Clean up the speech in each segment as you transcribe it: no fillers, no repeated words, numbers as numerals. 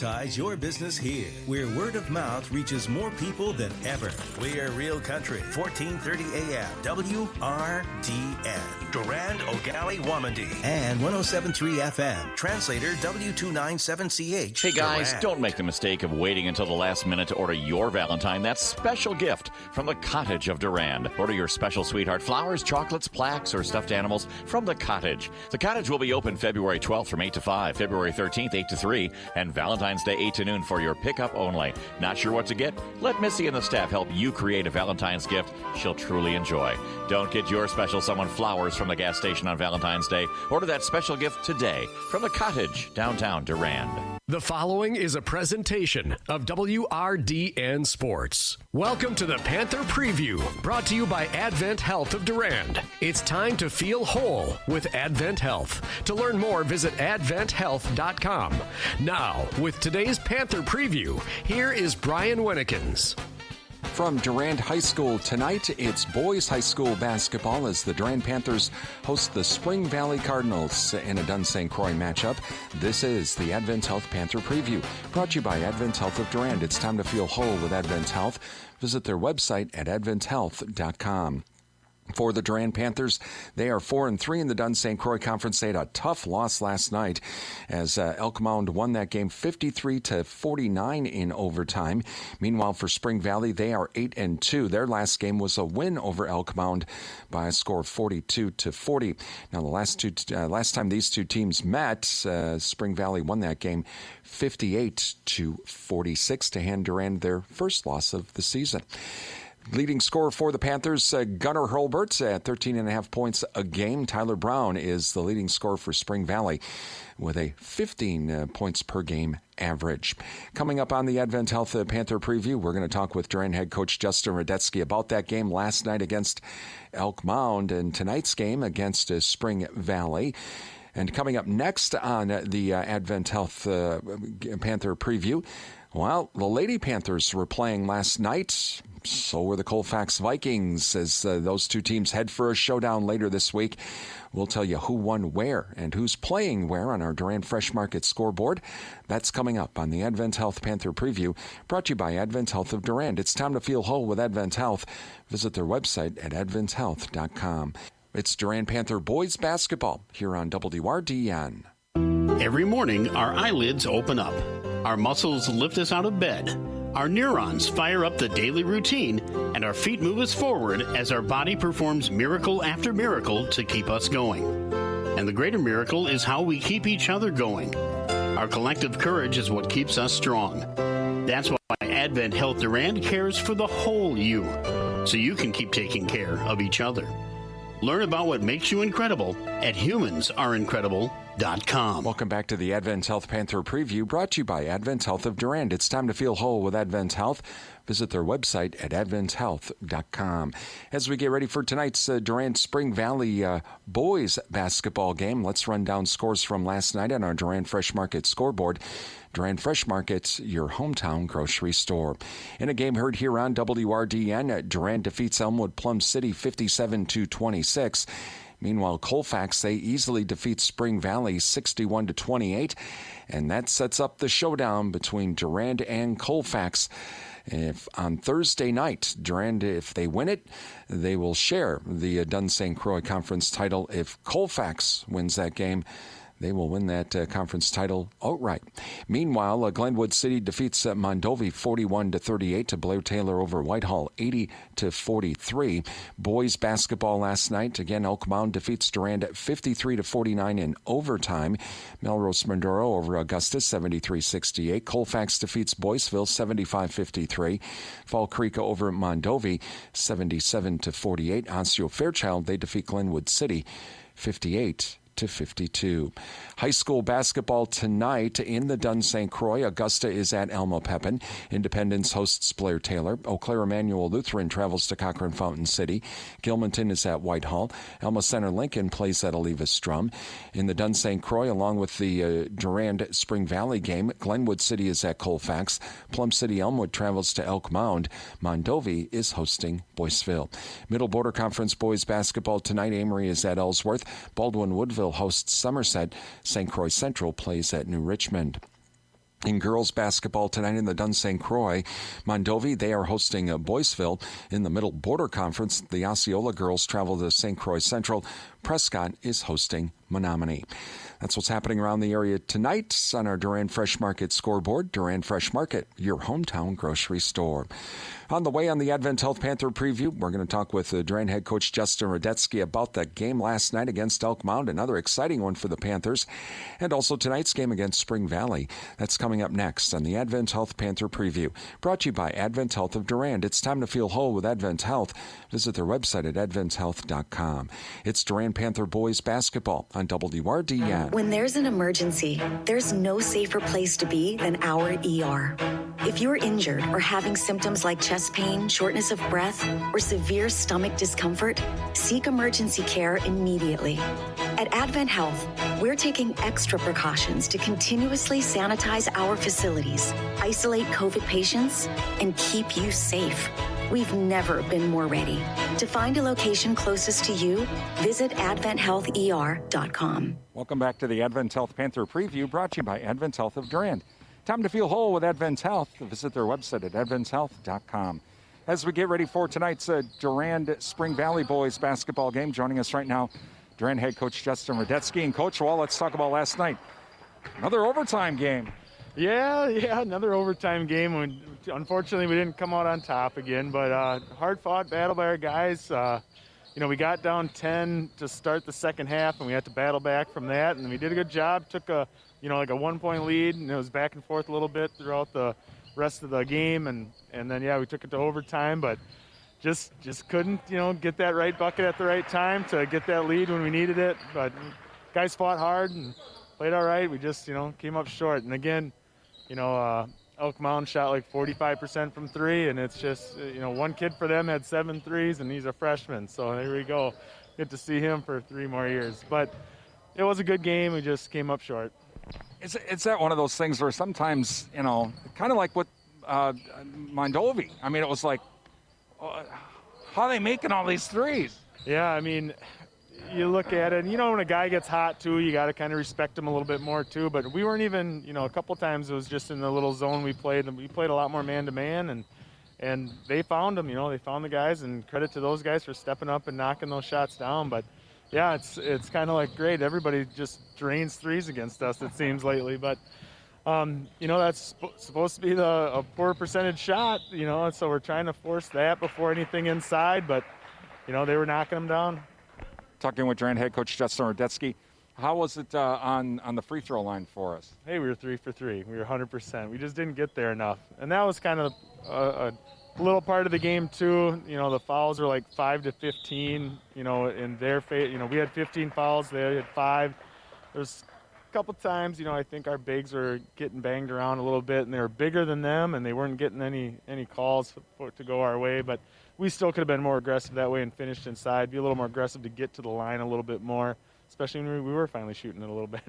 Ties your business here, where word of mouth reaches more people than ever. We're Real Country, 1430 AM, WRDN, Durand, O'Galley, Wamandee, and 107.3 FM, translator W297CH. Hey guys, Durand. don't make the mistake of waiting until the last minute to order your Valentine, that special gift from the Cottage of Durand. Order your special sweetheart flowers, chocolates, plaques, or stuffed animals from the Cottage. The Cottage will be open February 12th from 8 to 5, February 13th, 8 to 3, and Valentine's Day 8 to noon for your pickup only. Not sure what to get? Let Missy and the staff help you create a Valentine's gift she'll truly enjoy. Don't get your special someone flowers from the gas station on Valentine's Day. Order that special gift today from the Cottage, downtown Durand. The following is a presentation of WRDN Sports. Welcome to the Panther Preview, brought to you by Advent Health of Durand. It's time to feel whole with Advent Health. To learn more, visit adventhealth.com. Now, with today's Panther Preview, here is Brian Winnekins. From Durand High School tonight, it's boys high school basketball as the Durand Panthers host the Spring Valley Cardinals in a Dunn St. Croix matchup. This is the Advent Health Panther Preview, brought to you by Advent Health of Durand. It's time to feel whole with Advent Health. Visit their website at adventhealth.com. For the Durand Panthers, they are 4-3 in the Dunn St. Croix Conference. They had a tough loss last night as Elk Mound won that game 53-49 in overtime. Meanwhile, for Spring Valley, they are 8-2. Their last game was a win over Elk Mound by a score of 42-40. Now, the last time these two teams met, Spring Valley won that game 58-46 to hand Durand their first loss of the season. Leading scorer for the Panthers, Gunnar Hurlbert at 13.5 points a game. Tyler Brown is the leading scorer for Spring Valley with a 15 points per game average. Coming up on the Advent Health Panther Preview, we're going to talk with Durand head coach Justin Radetsky about that game last night against Elk Mound and tonight's game against Spring Valley. And coming up next on the Advent Health Panther Preview, well, the Lady Panthers were playing last night. So were the Colfax Vikings as those two teams head for a showdown later this week. We'll tell you who won where and who's playing where on our Durand Fresh Market scoreboard. That's coming up on the Advent Health Panther Preview, brought to you by Advent Health of Durand. It's time to feel whole with Advent Health. Visit their website at adventhealth.com. It's Durand Panther boys basketball here on WRDN. Every morning, our eyelids open up. Our muscles lift us out of bed. Our neurons fire up the daily routine, and our feet move us forward as our body performs miracle after miracle to keep us going. And the greater miracle is how we keep each other going. Our collective courage is what keeps us strong. That's why Advent Health Durand cares for the whole you, so you can keep taking care of each other. Learn about what makes you incredible at humansareincredible.com. Welcome back to the Advent Health Panther Preview, brought to you by Advent Health of Durand. It's time to feel whole with Advent Health. Visit their website at adventhealth.com. As we get ready for tonight's Durand Spring Valley boys basketball game, let's run down scores from last night on our Durand Fresh Market scoreboard. Durand Fresh Market, your hometown grocery store. In a game heard here on WRDN, Durand defeats Elmwood Plum City 57-26. Meanwhile, Colfax, they easily defeat Spring Valley 61-28. And that sets up the showdown between Durand and Colfax. If on Thursday night, Durand, if they win it, they will share the Dunn St. Croix Conference title. If Colfax wins that game, they will win that conference title outright. Meanwhile, Glenwood City defeats Mondovi 41-38 to Blair Taylor over Whitehall 80-43. Boys basketball last night. Again, Elk Mound defeats Durand 53-49 in overtime. Melrose Mindoro over Augusta 73-68. Colfax defeats Boyceville 75-53. Fall Creek over Mondovi 77-48. Osseo Fairchild, they defeat Glenwood City 58-52. High school basketball tonight in the Dunn St. Croix. Augusta is at Elmo Pepin. Independence hosts Blair Taylor. Eau Claire Emmanuel Lutheran travels to Cochrane Fountain City. Gilmanton is at Whitehall. Elma Center Lincoln plays at Oliva Strum. In the Dunn St. Croix, along with the Durand Spring Valley game, Glenwood City is at Colfax. Plum City Elmwood travels to Elk Mound. Mondovi is hosting Boyceville. Middle Border Conference boys basketball tonight. Amory is at Ellsworth. Baldwin Woodville hosts Somerset. St. Croix Central plays at New Richmond. In girls basketball tonight in the Dun St. Croix, Mondovi, they are hosting Boyceville. In the Middle Border Conference, the Osceola girls travel to St. Croix Central. Prescott is hosting Menominee. That's what's happening around the area tonight on our Durand Fresh Market scoreboard. Durand Fresh Market, your hometown grocery store. On the way on the Advent Health Panther preview, we're going to talk with Durand head coach Justin Radetsky about the game last night against Elk Mound, another exciting one for the Panthers, and also tonight's game against Spring Valley. That's coming up next on the Advent Health Panther preview, brought to you by Advent Health of Durand. It's time to feel whole with Advent Health. Visit their website at adventhealth.com. It's Durand Panther boys basketball on WRDN. When there's an emergency, there's no safer place to be than our ER. If you're injured or having symptoms like chest pain, shortness of breath, or severe stomach discomfort, seek emergency care immediately. At Advent Health, we're taking extra precautions to continuously sanitize our facilities, isolate COVID patients, and keep you safe. We've never been more ready. To find a location closest to you, visit adventhealther.com. Welcome back to the Advent Health Panther preview, brought to you by Advent Health of Durand. Time to feel whole with Advent Health. Visit their website at adventhealth.com. As we get ready for tonight's Durand Spring Valley boys basketball game, joining us right now, Durand head coach Justin Radetsky. And Coach, well, let's talk about last night. Another overtime game. Yeah, another overtime game. Unfortunately, we didn't come out on top again, but hard-fought battle by our guys. We got down 10 to start the second half, and we had to battle back from that, and we did a good job. Took a 1-point lead, and it was back and forth a little bit throughout the rest of the game, and then we took it to overtime, but just couldn't get that right bucket at the right time to get that lead when we needed it. But guys fought hard and played all right. We just came up short, and again, Elk Mound shot like 45% from three, and it's just, one kid for them had 7 threes, and he's a freshman. So there we go. Get to see him for 3 more years. But it was a good game. We just came up short. It's that one of those things where sometimes, kind of like with Mondovi. I mean, it was like, how are they making all these threes? Yeah, I mean, you look at it, and when a guy gets hot too, you got to kind of respect him a little bit more too. But we weren't even, a couple times it was just in the little zone we played, and we played a lot more man-to-man, and they found them. They found the guys, and credit to those guys for stepping up and knocking those shots down. But yeah, it's kind of like great. Everybody just drains threes against us, it seems, lately. But that's supposed to be a poor percentage shot. So we're trying to force that before anything inside. But they were knocking them down. Talking with Durand head coach Justin Radetsky. How was it on the free throw line for us? Hey, we were 3 for 3. We were 100%. We just didn't get there enough. And that was kind of a little part of the game too. The fouls were like 5 to 15, in their favor. We had 15 fouls. They had 5. There's a couple times, I think our bigs were getting banged around a little bit, and they were bigger than them, and they weren't getting any calls for it to go our way. But we still could have been more aggressive that way and finished inside, be a little more aggressive to get to the line a little bit more, especially when we were finally shooting it a little bit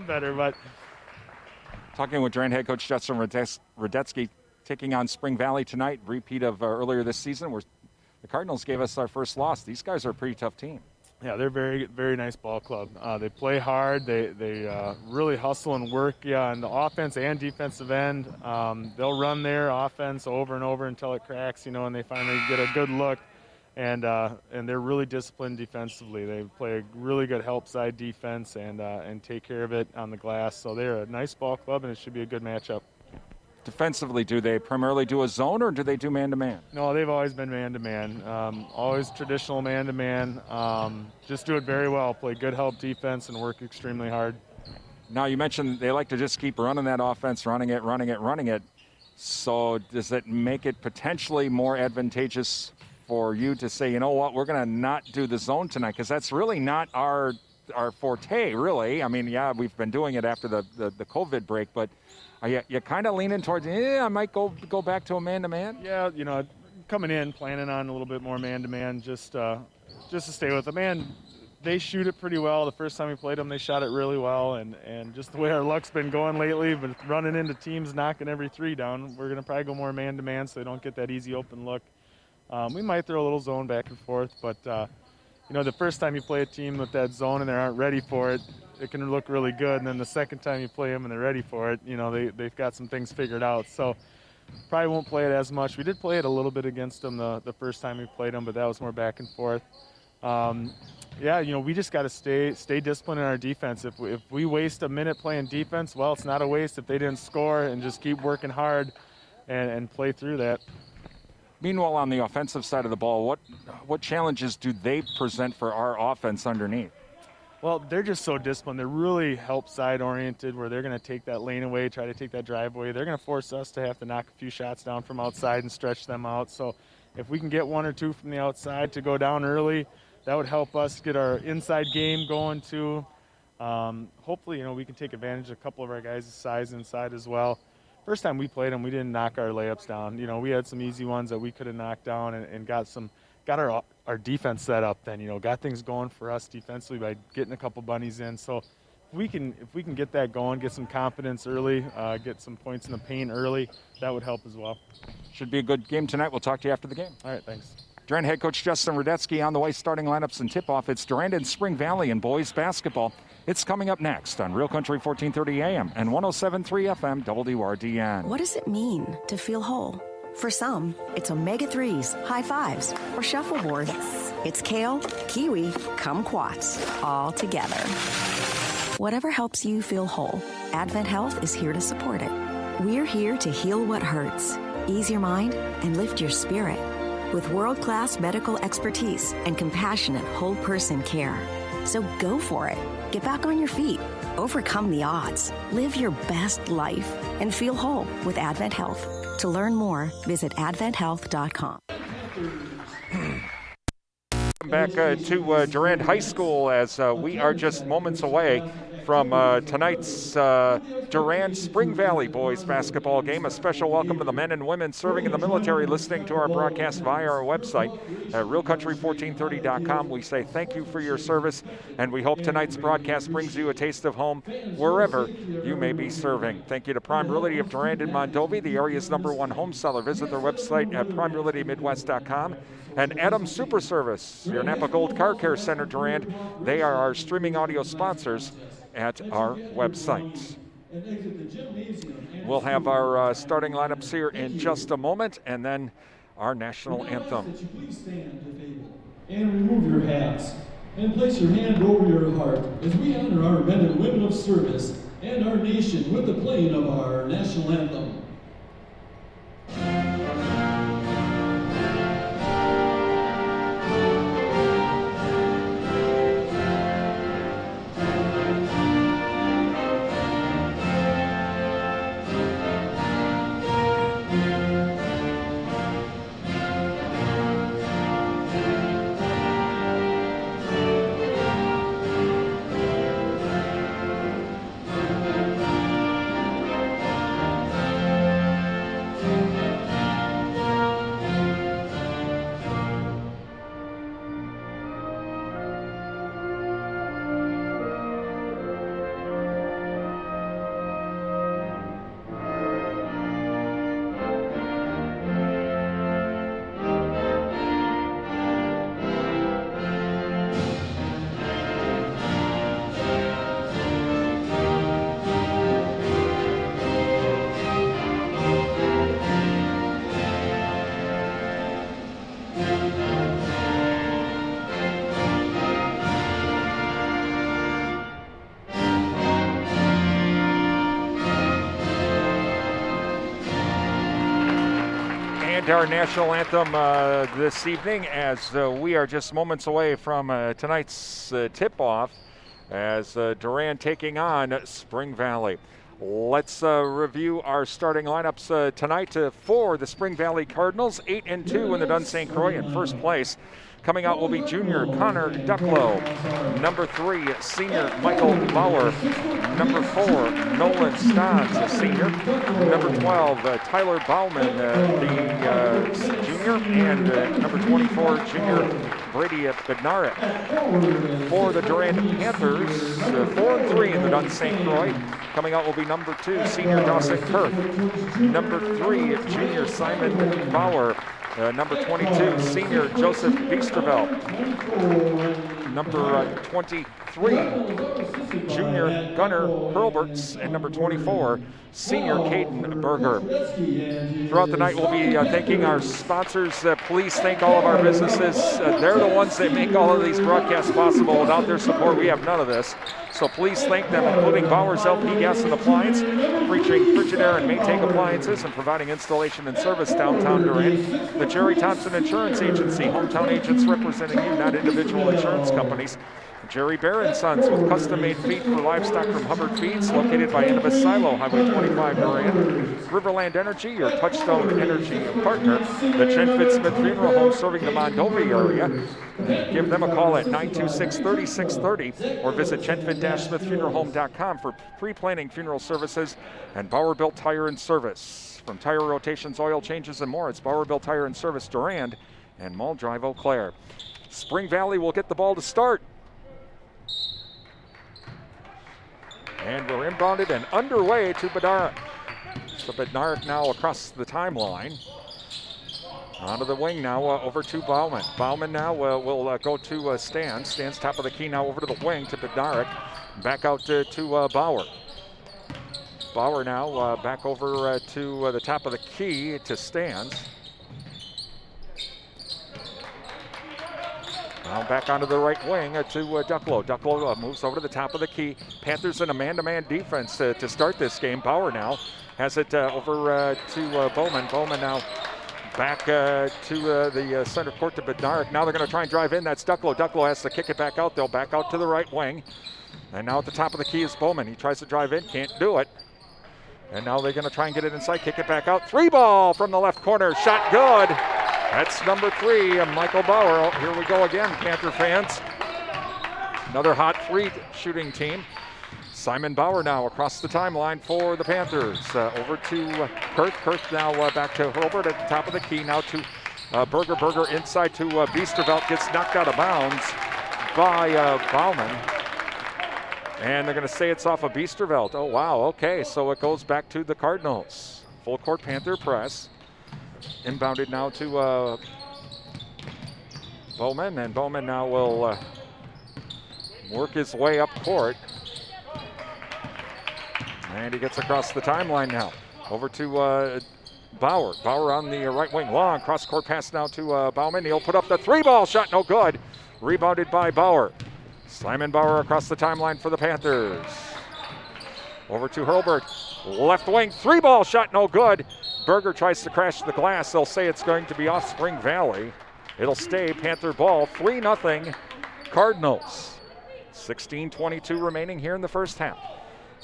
better. But talking with Durand head coach Justin Radetsky, taking on Spring Valley tonight, repeat of earlier this season where the Cardinals gave us our first loss. These guys are a pretty tough team. Yeah, they're very, very nice ball club. They play hard. They really hustle and work on the offense and defensive end. They'll run their offense over and over until it cracks, and they finally get a good look. And they're really disciplined defensively. They play a really good help side defense and take care of it on the glass. So they're a nice ball club, and it should be a good matchup. Defensively, do they primarily do a zone or do they do man-to-man? No, they've always been man-to-man. Always traditional man-to-man. Just do it very well. Play good help defense and work extremely hard. Now, you mentioned they like to just keep running that offense, running it. So does it make it potentially more advantageous for you to say, you know what, we're going to not do the zone tonight? Because that's really not our forte, really. I mean, yeah, we've been doing it after the COVID break, but are you kind of leaning towards, I might go back to a man-to-man? Yeah, coming in, planning on a little bit more man-to-man just to stay with them. And they shoot it pretty well. The first time we played them, they shot it really well. And just the way our luck's been going lately, but running into teams knocking every 3 down, we're going to probably go more man-to-man so they don't get that easy open look. We might throw a little zone back and forth, but the first time you play a team with that zone and they aren't ready for it, it can look really good, and then the second time you play them and they're ready for it, they've got some things figured out. So probably won't play it as much. We did play it a little bit against them the first time we played them, but that was more back and forth. We just got to stay disciplined in our defense. If we waste a minute playing defense, well, it's not a waste if they didn't score, and just keep working hard and play through that. Meanwhile, on the offensive side of the ball, what challenges do they present for our offense underneath? Well, they're just so disciplined. They're really help side oriented, where they're going to take that lane away, try to take that drive away. They're going to force us to have to knock a few shots down from outside and stretch them out. So if we can get one or two from the outside to go down early, that would help us get our inside game going too. Hopefully, we can take advantage of a couple of our guys' size inside as well. First time we played them, we didn't knock our layups down. We had some easy ones that we could have knocked down and got our defense set up then, got things going for us defensively by getting a couple bunnies in. So if we can get that going, get some confidence early, get some points in the paint early, that would help as well. Should be a good game tonight. We'll talk to you after the game. All right, thanks. Durand head coach Justin Radetsky on the way, starting lineups and tip-off. It's Durand and Spring Valley in boys basketball. It's coming up next on Real Country 1430 AM and 107.3 FM WRDN. What does it mean to feel whole? For some, it's omega-3s, high fives, or shuffleboard. Yes. It's kale, kiwi, kumquats, all together. Whatever helps you feel whole, Advent Health is here to support it. We're here to heal what hurts, ease your mind, and lift your spirit with world-class medical expertise and compassionate whole-person care. So go for it. Get back on your feet. Overcome the odds. Live your best life and feel whole with Advent Health. To learn more, visit adventhealth.com. Welcome back to Durand High School as we are just moments away from tonight's Durand Spring Valley boys basketball game. A special welcome to the men and women serving in the military listening to our broadcast via our website at realcountry1430.com. We say thank you for your service, and we hope tonight's broadcast brings you a taste of home wherever you may be serving. Thank you to Prime Realty of Durand and Mondovi, the area's #1 home seller. Visit their website at primerealitymidwest.com. And Adams Super Service, your Napa Gold Car Care Center, Durand. They are our streaming audio sponsors at our website. We'll have our starting lineups here in just a moment, and then our national anthem. Please stand and remove your hats and place your hand over your heart as we honor our men and women of service and our nation with the playing of our national anthem. Our national anthem this evening, as we are just moments away from tonight's tip-off as Durand taking on Spring Valley. Let's review our starting lineups tonight for the Spring Valley Cardinals. 8-2 in the Dunn St. Croix in first place. Coming out will be junior Connor Ducklow. Number 3, senior Michael Bauer. Number 4, Nolan Stotts, a senior. Number 12, Tyler Bauman, the junior. And number 24, junior Brady Bednarik. For the Durand Panthers, 4-3 in the Dunn St. Croix. Coming out will be number 2, senior Dawson Kirk. Number 3, junior Simon Bauer. Number 22, senior Joseph Biesterveld. number 23, junior Gunnar Hurlberts, and number 24, senior Caden Berger. Throughout the night, we'll be thanking our sponsors. Please thank all of our businesses. They're the ones that make all of these broadcasts possible. Without their support, we have none of this. So please thank them, including Bowers LP Gas and Appliance, featuring Frigidaire and Maytag appliances and providing installation and service downtown Durand. The Jerry Thompson Insurance Agency, hometown agents representing you, not individual insurance companies. Jerry Bear & Sons with custom-made feed for livestock from Hubbard Feeds, located by Annabis Silo, Highway 25 Durand. Riverland Energy, your Touchstone Energy partner. The Chenfit Smith Funeral Home, serving the Mondovi area. Give them a call at 926-3630 or visit chenfit-smithfuneralhome.com for pre-planning funeral services. And Bauer Built Tire and Service. From tire rotations, oil changes, and more, it's Bauer Built Tire and Service, Durand and Mall Drive, Eau Claire. Spring Valley will get the ball to start. And we're inbounded and underway to Bednarik. So Bednarik now across the timeline. Onto the wing now, over to Bauman. Bauman now will go to Stan. Stan's top of the key now over to the wing to Bednarik. Back out to Bauer. Bauer now back over to the top of the key to Stans. Now back onto the right wing to Ducklow. Ducklow moves over to the top of the key. Panthers in a man-to-man defense to start this game. Bauer now has it over to Bowman. Bowman now back to the center court to Bednarik. Now they're going to try and drive in. That's Ducklow. Ducklow has to kick it back out. They'll back out to the right wing. And now at the top of the key is Bowman. He tries to drive in, can't do it. And now they're going to try and get it inside, kick it back out. 3-ball from the left corner. Shot good. That's number 3, Michael Bauer. Oh, here we go again, Panther fans. Another hot 3 shooting team. Simon Bauer now across the timeline for the Panthers. Over to Kurth. Kurth now back to Hurlbert at the top of the key. Now to Berger. Berger inside to Biesterveld. Gets knocked out of bounds by Bauman. And they're going to say it's off of Biesterveld. Oh, wow. Okay, so it goes back to the Cardinals. Full court Panther press. Inbounded now to Bowman, and Bowman now will work his way up court. And he gets across the timeline now. Over to Bauer. Bauer on the right wing. Long cross-court pass now to Bauman. He'll put up the 3-ball shot, no good. Rebounded by Bauer. Simon Bauer across the timeline for the Panthers. Over to Hurlbert. Left wing, 3-ball shot, no good. Berger tries to crash the glass. They'll say it's going to be off Spring Valley. It'll stay Panther ball, 3-0 Cardinals. 16:22 remaining here in the first half.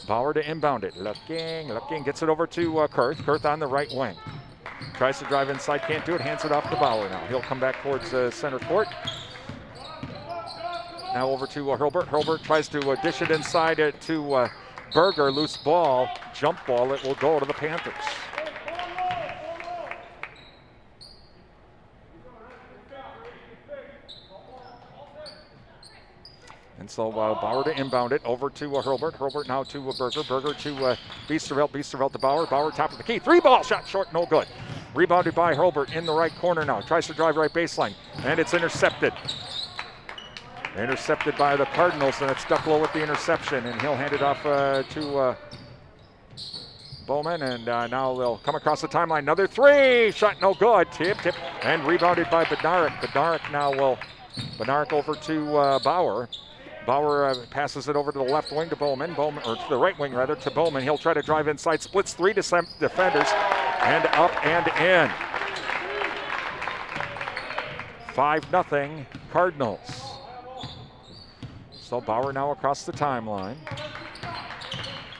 Bauer to inbound it. Looking, gets it over to Kurth. Kurth on the right wing. Tries to drive inside, can't do it, hands it off to Bauer now. He'll come back towards center court. Now over to Hurlbert. Hurlbert tries to dish it inside to Berger. Loose ball, jump ball. It will go to the Panthers. And so Bauer to inbound it over to Hurlbert. Hurlbert now to Berger. Berger to Biesterveld. Biesterveld to Bauer. Bauer top of the key. 3-ball shot short, no good. Rebounded by Hurlbert in the right corner now. Tries to drive right baseline, and it's intercepted. Intercepted by the Cardinals, and it's Ducklow with the interception, and he'll hand it off to Bowman, and now they'll come across the timeline. Another 3, shot no good. Tip, and rebounded by Bednarik. Bednarik now will, Bednarik over to Bauer. Bauer passes it over to the left wing to Bowman, or to the right wing rather, to Bowman. He'll try to drive inside, splits 3 defenders, and up and in. 5-0 Cardinals. So Bauer now across the timeline.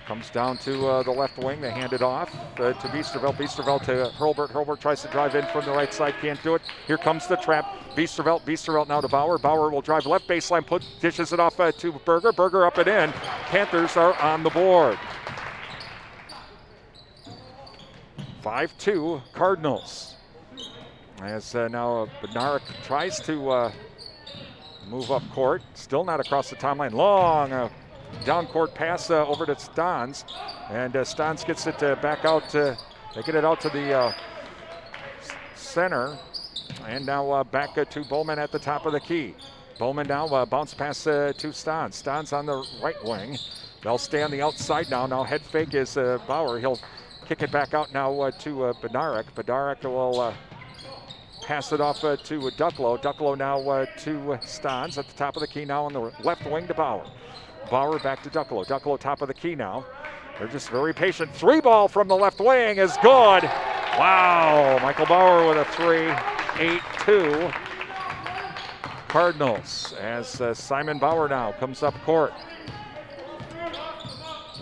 Comes down to the left wing. They hand it off to Biesterveld. Biesterveld to Hurlbert. Hurlbert tries to drive in from the right side. Can't do it. Here comes the trap. Biesterveld. Biesterveld now to Bauer. Bauer will drive left baseline. Dishes it off to Berger. Berger up and in. Panthers are on the board. 5-2 Cardinals. As now Bednarik tries to move up court. Still not across the timeline. Long down court pass over to Stans. And Stans gets it back out. They get it out to the center. And now back to Bowman at the top of the key. Bowman now bounce pass to Stans. Stans on the right wing. They'll stay on the outside now. Now head fake is Bauer. He'll kick it back out now to Bednarik. Bednarik will pass it off to Ducklow. Ducklow now to Stans at the top of the key now on the left wing to Bauer. Bauer back to Ducklow. Ducklow top of the key now. They're just very patient. 3-ball from the left wing is good. Wow, Michael Bauer with a 3, 8-2. Cardinals as Simon Bauer now comes up court.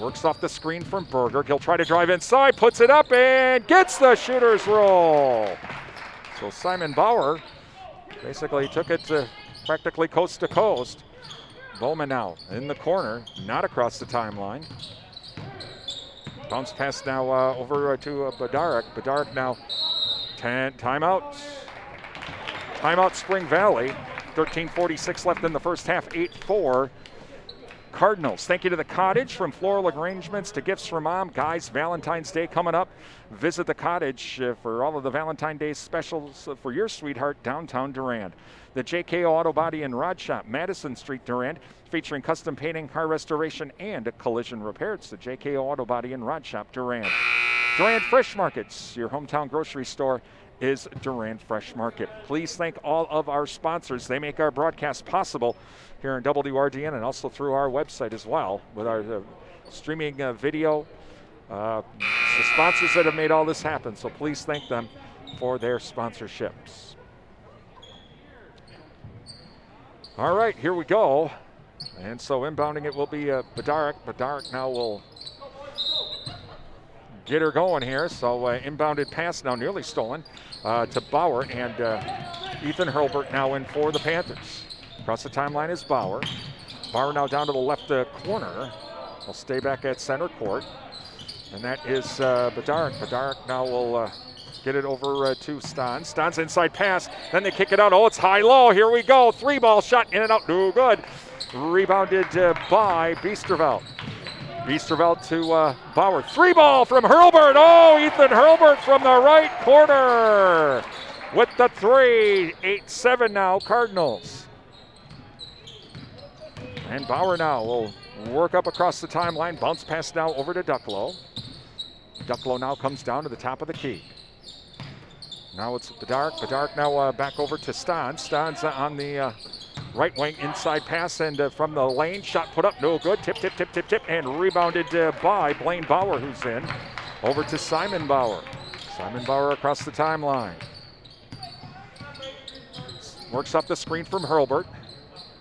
Works off the screen from Berger. He'll try to drive inside, puts it up and gets the shooter's roll. So Simon Bauer basically took it to practically coast to coast. Bowman now in the corner, not across the timeline. Bounce pass now over to Bednarik. Bednarik now, timeout. Timeout Spring Valley. 13:46 left in the first half, 8-4. Cardinals. Thank you to the Cottage, from floral arrangements to gifts for mom. Guys, Valentine's Day coming up. Visit the Cottage for all of the Valentine's Day specials for your sweetheart, downtown Durand. The JKO Auto Body and Rod Shop, Madison Street, Durand, featuring custom painting, car restoration, and collision repair. It's the JKO Auto Body and Rod Shop, Durand. Durand Fresh Markets, your hometown grocery store, is Durand Fresh Market. Please thank all of our sponsors. They make our broadcast possible here in WRDN and also through our website as well with our streaming video. The sponsors that have made all this happen, so please thank them for their sponsorships. All right, here we go. And so inbounding it will be Bednarik. Bednarik now will get her going here. So inbounded pass now nearly stolen to Bauer, and Ethan Hurlbert now in for the Panthers. Across the timeline is Bauer. Bauer now down to the left corner. Will stay back at center court. And that is Bednarik. Bednarik now will get it over to Stans. Stans inside pass. Then they kick it out. Oh, it's high-low. Here we go. 3-ball shot in and out. No good. Rebounded by Biesterveld. Biesterveld to Bauer. 3-ball from Hurlbert. Oh, Ethan Hurlbert from the right corner with the 3. 8-7 now, Cardinals. And Bauer now will work up across the timeline. Bounce pass now over to Ducklow. Ducklow now comes down to the top of the key. Now it's Bednarik. Bednarik now back over to Stans. Stans on the right wing inside pass, and from the lane, shot put up, no good. Tip, tip, tip, tip, tip, and rebounded by Blaine Bauer, who's in. Over to Simon Bauer. Simon Bauer across the timeline. Works up the screen from Hurlbert.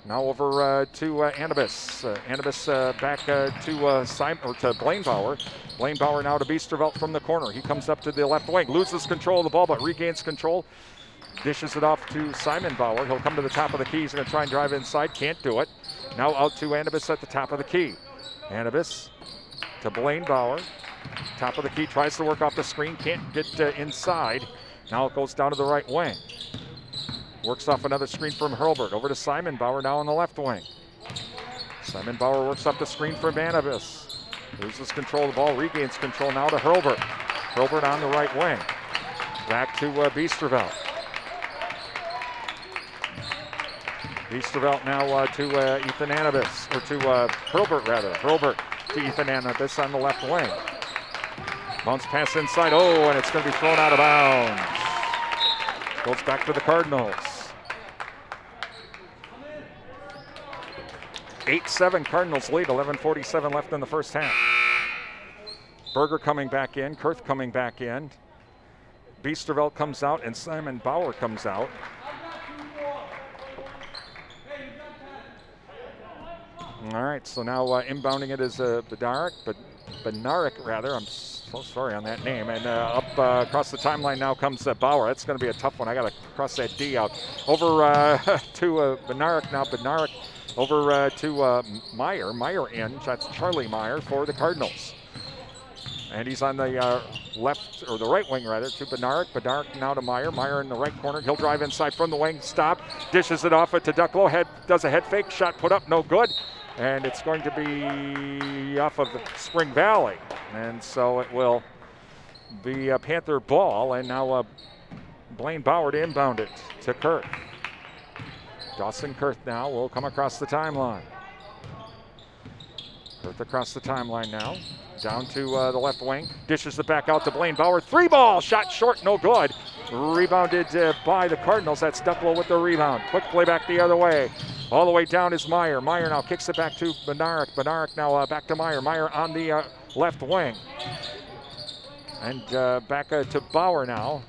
Now over to Anibis. Anibis back to Blaine Bauer. Blaine Bauer now to Biesterveld from the corner. He comes up to the left wing, loses control of the ball, but regains control. Dishes it off to Simon Bauer. He'll come to the top of the key. He's going to try and drive inside. Can't do it. Now out to Anibis at the top of the key. Anibis to Blaine Bauer. Top of the key. Tries to work off the screen. Can't get inside. Now it goes down to the right wing. Works off another screen from Hurlbert. Over to Simon Bauer now on the left wing. Simon Bauer works up the screen from Anibis. Loses control of the ball. Regains control now to Hurlbert. Hurlbert on the right wing. Back to Biesterveld. Biesterveld now to Ethan Anibis, or to Hurlbert rather. Hurlbert to Ethan Anibis on the left wing. Bounce pass inside, oh, and it's going to be thrown out of bounds. Goes back to the Cardinals. 8-7 Cardinals lead, 11:47 left in the first half. Berger coming back in, Kurth coming back in. Biesterveld comes out and Simon Bauer comes out. All right, so now inbounding it is Bednarik, I'm so sorry on that name. And up across the timeline now comes Bauer. That's going to be a tough one. I got to cross that D out. Over to Bednarik now. Bednarik over to Meyer. Meyer in. That's Charlie Meyer for the Cardinals. And he's on the left, or the right wing rather, to Bednarik. Bednarik now to Meyer. Meyer in the right corner. He'll drive inside from the wing. Stop. Dishes it off to Ducklow. Does a head fake. Shot put up. No good. And it's going to be off of the Spring Valley. And so it will be a Panther ball. And now Blaine Bauer to inbound it to Kurth. Dawson Kurth now will come across the timeline. Kurth across the timeline now. Down to the left wing. Dishes it back out to Blaine Bauer. 3-ball. Shot short. No good. Rebounded by the Cardinals. That's Ducklow with the rebound. Quick play back the other way. All the way down is Meyer. Meyer now kicks it back to Bednarik. Bednarik now back to Meyer. Meyer on the left wing. And back to Bauer now.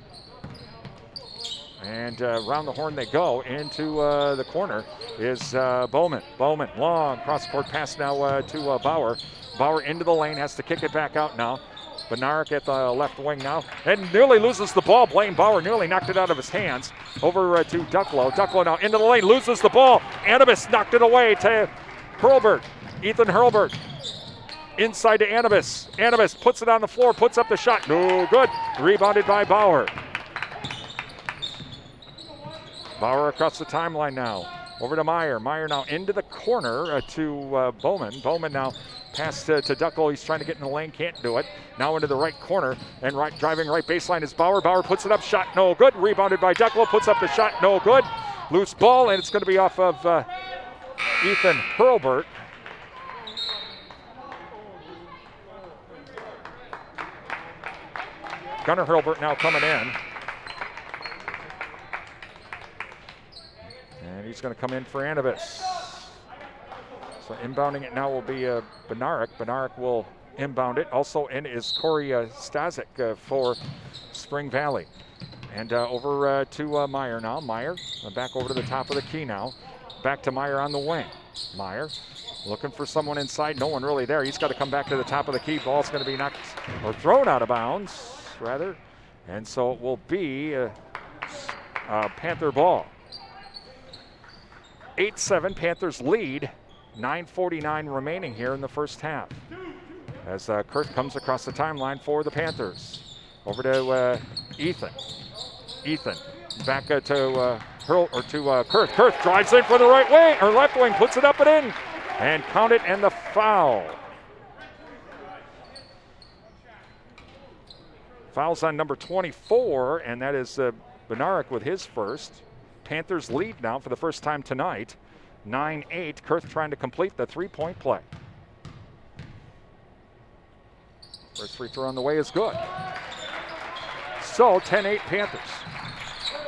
And around the horn they go. Into the corner is Bowman. Bowman, long cross-court pass now to Bauer. Bauer into the lane, has to kick it back out now. Bednarik at the left wing now. And nearly loses the ball. Blaine Bauer nearly knocked it out of his hands. Over to Ducklow. Ducklow now into the lane, loses the ball. Anibis knocked it away to Hurlbert. Ethan Hurlbert. Inside to Anibis. Anibis puts it on the floor, puts up the shot. No good. Rebounded by Bauer. Bauer across the timeline now. Over to Meyer. Meyer now into the corner to Bowman. Bowman now pass to Ducklow. He's trying to get in the lane, can't do it. Now into the right corner and driving right baseline is Bauer. Bauer puts it up, shot no good. Rebounded by Ducklow, puts up the shot, no good. Loose ball, and it's going to be off of Ethan Hurlbert. Gunnar Hurlbert now coming in. And he's going to come in for Anibis. So inbounding it now will be Bednarik. Bednarik will inbound it. Also in is Corey Stazik for Spring Valley. And over to Meyer now. Meyer back over to the top of the key now. Back to Meyer on the wing. Meyer looking for someone inside. No one really there. He's got to come back to the top of the key. Ball's going to be knocked or thrown out of bounds, rather. And so it will be Panther ball. 8-7, Panthers lead. 9:49 remaining here in the first half. As Kurth comes across the timeline for the Panthers. Over to Ethan. Ethan back to Kurth. Kurth drives in for the right wing or left wing, puts it up and in, and count it, and the foul. Foul's on number 24, and that is Bednarik with his first. Panthers lead now for the first time tonight. 9-8. Kurth trying to complete the three-point play. First free throw on the way is good. So 10-8 Panthers.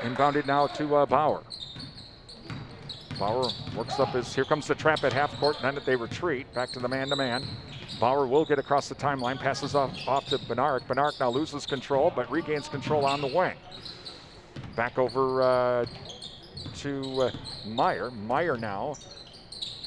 Inbounded now to Bauer. Bauer works up his, here comes the trap at half court, and then they retreat back to the man-to-man. Bauer will get across the timeline, passes off to Bednarik. Bednarik now loses control, but regains control on the wing. Back over to Meyer. Meyer now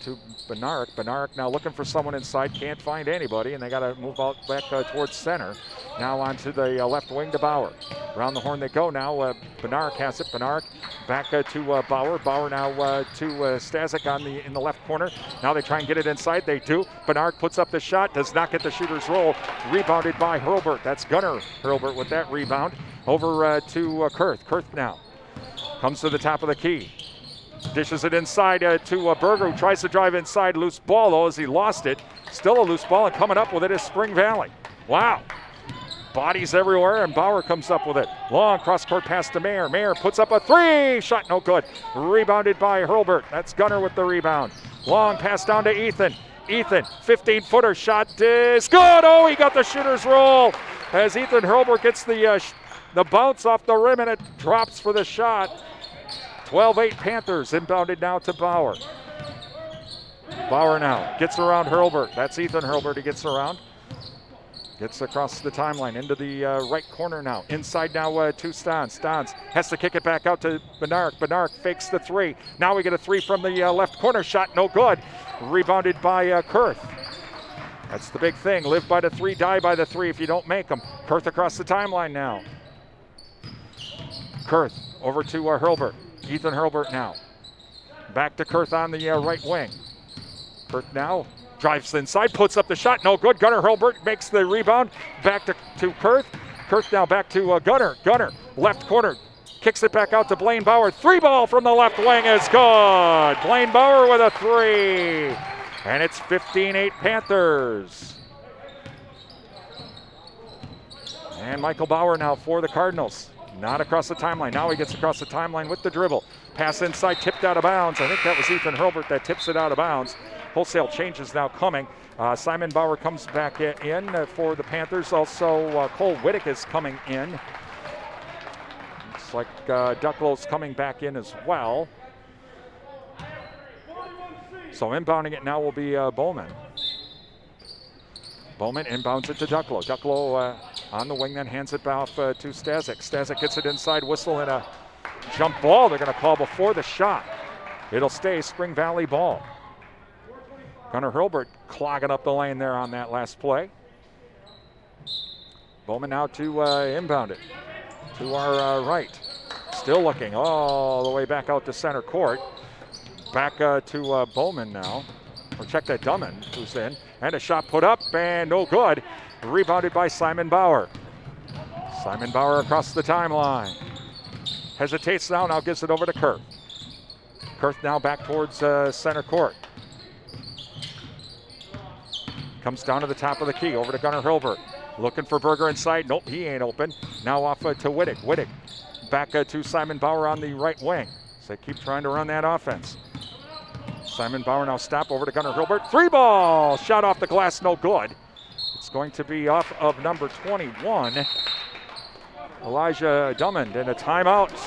to Bednarik. Bednarik now looking for someone inside, can't find anybody, and they got to move out back towards center. Now onto the left wing to Bauer. Around the horn they go now. Bednarik has it. Bednarik back to Bauer. Bauer now to Stazik in the left corner. Now they try and get it inside. They do. Bednarik puts up the shot, does not get the shooter's roll. Rebounded by Hurlbert. That's Gunnar Hurlbert with that rebound. Over to Kurth. Kurth now comes to the top of the key. Dishes it inside to Berger, who tries to drive inside. Loose ball, though, as he lost it. Still a loose ball, and coming up with it is Spring Valley. Wow. Bodies everywhere, and Bauer comes up with it. Long cross-court pass to Mayer. Mayer puts up a three. Shot no good. Rebounded by Hurlbert. That's Gunnar with the rebound. Long pass down to Ethan. Ethan, 15-footer shot is good. Oh, he got the shooter's roll as Ethan Hurlbert gets the bounce off the rim, and it drops for the shot. 12-8 Panthers, inbounded now to Bauer. Bauer now gets around Hurlbert. That's Ethan Hurlbert. He gets around. Gets across the timeline into the right corner now. Inside now to Stans. Stans has to kick it back out to Bednarik. Bednarik fakes the three. Now we get a three from the left corner. Shot no good. Rebounded by Kurth. That's the big thing. Live by the three, die by the three if you don't make them. Kurth across the timeline now. Kurth over to Hurlbert. Ethan Hurlbert now. Back to Kurth on the right wing. Kurth now drives inside, puts up the shot, no good. Gunnar Hurlbert makes the rebound. Back to Kurth. Kurth now back to Gunnar. Gunnar, left corner, kicks it back out to Blaine Bauer. Three ball from the left wing is good. Blaine Bauer with a three. And it's 15-8 Panthers. And Michael Bauer now for the Cardinals. Not across the timeline. Now he gets across the timeline with the dribble. Pass inside, tipped out of bounds. I think that was Ethan Hurlbert that tips it out of bounds. Wholesale changes now coming. Simon Bauer comes back in for the Panthers. Also, Cole Wittick is coming in. Looks like Ducklow's coming back in as well. So inbounding it now will be Bowman. Bowman inbounds it to Ducklow. Ducklow on the wing, then hands it off to Stasic. Stasic gets it inside, whistle, and a jump ball they're going to call before the shot. It'll stay Spring Valley ball. Gunnar Hurlbert clogging up the lane there on that last play. Bowman now to inbound it to our right. Still looking all the way back out to center court. Back to Bowman now. Or check that Drummond who's in. And a shot put up and no good. Rebounded by Simon Bauer. Simon Bauer across the timeline. Hesitates now gives it over to Kurth. Kurth now back towards center court. Comes down to the top of the key, over to Gunnar Hurlbert. Looking for Berger inside. Nope, he ain't open. Now off to Wittick. Wittick back to Simon Bauer on the right wing. So they keep trying to run that offense. Simon Bauer now stop over to Gunnar Hurlbert. 3 ball, shot off the glass, no good. It's going to be off of number 21, Elijah Drummond, and a timeout.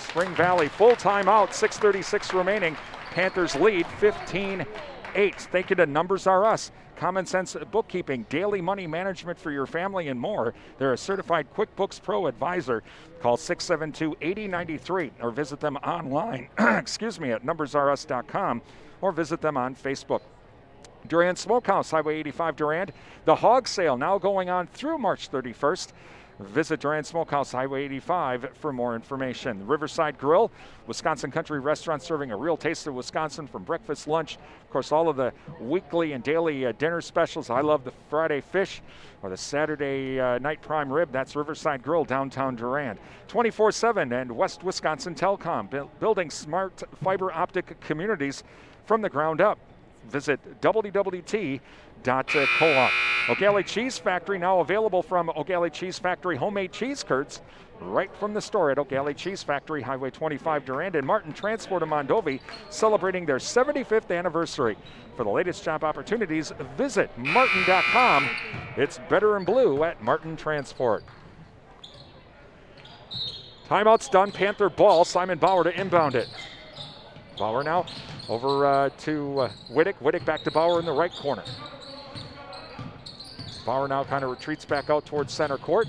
Spring Valley full timeout, 6:36 remaining. Panthers lead 15-8. Thank you to Numbers R Us. Common sense bookkeeping, daily money management for your family, and more. They're a certified QuickBooks Pro advisor. Call 672-8093 or visit them online, at numbersrus.com, or visit them on Facebook. Durand Smokehouse, Highway 85 Durand. The hog sale now going on through March 31st. Visit Durand Smokehouse, Highway 85 for more information. Riverside Grill, Wisconsin country restaurant serving a real taste of Wisconsin from breakfast, lunch. Of course, all of the weekly and daily dinner specials. I love the Friday fish or the Saturday night prime rib. That's Riverside Grill, downtown Durand. 24/7 and West Wisconsin Telecom, building smart fiber optic communities from the ground up. Visit www.coop. O'Galley Cheese Factory now available from O'Galley Cheese Factory homemade cheese curds right from the store at O'Galley Cheese Factory, Highway 25 Durand, and Martin Transport of Mondovi celebrating their 75th anniversary. For the latest job opportunities, visit martin.com. It's better in blue at Martin Transport. Timeout's done. Panther ball. Simon Bauer to inbound it. Bauer now over to Wittick. Wittick back to Bauer in the right corner. Bauer now kind of retreats back out towards center court.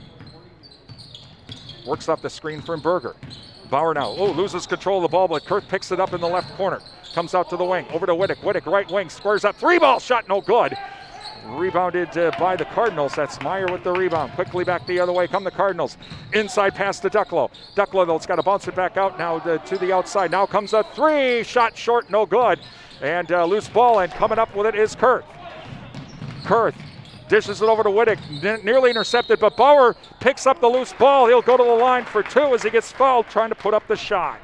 Works off the screen from Berger. Bauer now, loses control of the ball, but Kurth picks it up in the left corner. Comes out to the wing, over to Wittick. Wittick, right wing, squares up. 3-ball shot, no good. Rebounded by the Cardinals. That's Meyer with the rebound. Quickly back the other way come the Cardinals. Inside pass to Ducklow. Ducklow, though, it's got to bounce it back out now to the outside. Now comes a 3, shot short, no good. And loose ball, and coming up with it is Kurth. Kurth dishes it over to Wittick, nearly intercepted, but Bauer picks up the loose ball. He'll go to the line for 2 as he gets fouled trying to put up the shot.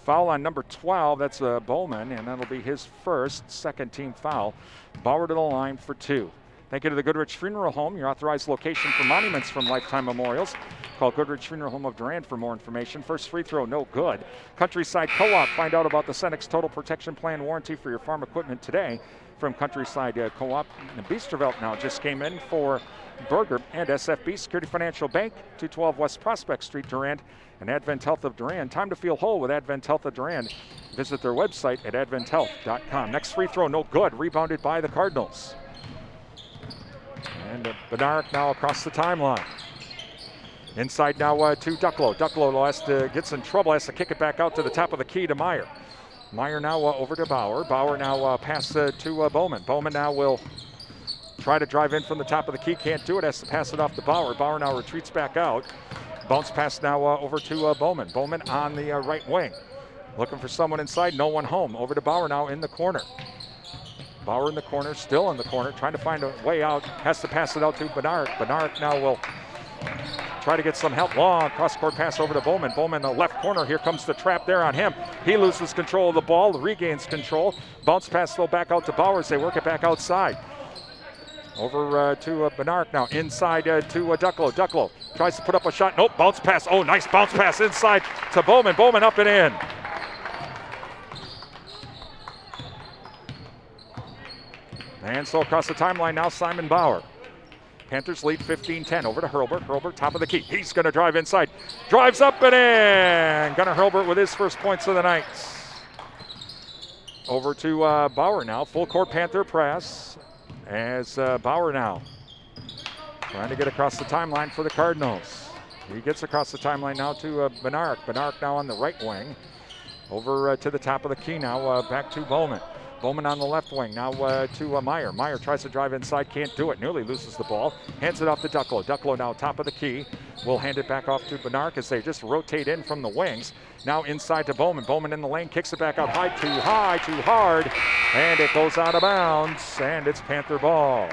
Foul on number 12, that's Bowman, and that'll be his first, second team foul. Bauer to the line for 2. Thank you to the Goodrich Funeral Home, your authorized location for monuments from Lifetime Memorials. Call Goodrich Funeral Home of Durand for more information. First free throw, no good. Countryside Co-op, find out about the Cenex Total Protection Plan warranty for your farm equipment today from Countryside Co-op. And Bistrovelt now just came in for Berger, and SFB Security Financial Bank, 212 West Prospect Street, Durand, and Advent Health of Durand. Time to feel whole with Advent Health of Durand. Visit their website at adventhealth.com. Next free throw, no good. Rebounded by the Cardinals. And Bednarik now across the timeline. Inside now to Ducklow. Ducklow gets in trouble, has to kick it back out to the top of the key to Meyer. Meyer now over to Bauer. Bauer now pass to Bowman. Bowman now will try to drive in from the top of the key. Can't do it, has to pass it off to Bauer. Bauer now retreats back out. Bounce pass now over to Bowman. Bowman on the right wing. Looking for someone inside, no one home. Over to Bauer now in the corner. Bauer in the corner, still in the corner, trying to find a way out. Has to pass it out to Bednarik. Bednarik now will try to get some help. Long cross-court pass over to Bowman. Bowman in the left corner. Here comes the trap there on him. He loses control of the ball, regains control. Bounce pass though back out to Bauer as they work it back outside. Over to Benark now, inside to Ducklow. Ducklow tries to put up a shot. Nope, bounce pass. Oh, nice bounce pass inside to Bowman. Bowman up and in. And so across the timeline now, Simon Bauer. Panthers lead 15-10. Over to Hurlburt. Hurlburt, top of the key. He's going to drive inside. Drives up and in. Gunnar Hurlburt with his first points of the night. Over to Bauer now. Full court Panther press. As Bauer now trying to get across the timeline for the Cardinals. He gets across the timeline now to Benark. Benark now on the right wing. Over to the top of the key now. Back to Bowman. Bowman on the left wing, now to Meyer. Meyer tries to drive inside, can't do it. Nearly loses the ball. Hands it off to Ducklow. Ducklow now top of the key. Will hand it back off to Benark as they just rotate in from the wings. Now inside to Bowman. Bowman in the lane, kicks it back out high, too hard. And it goes out of bounds, and it's Panther ball.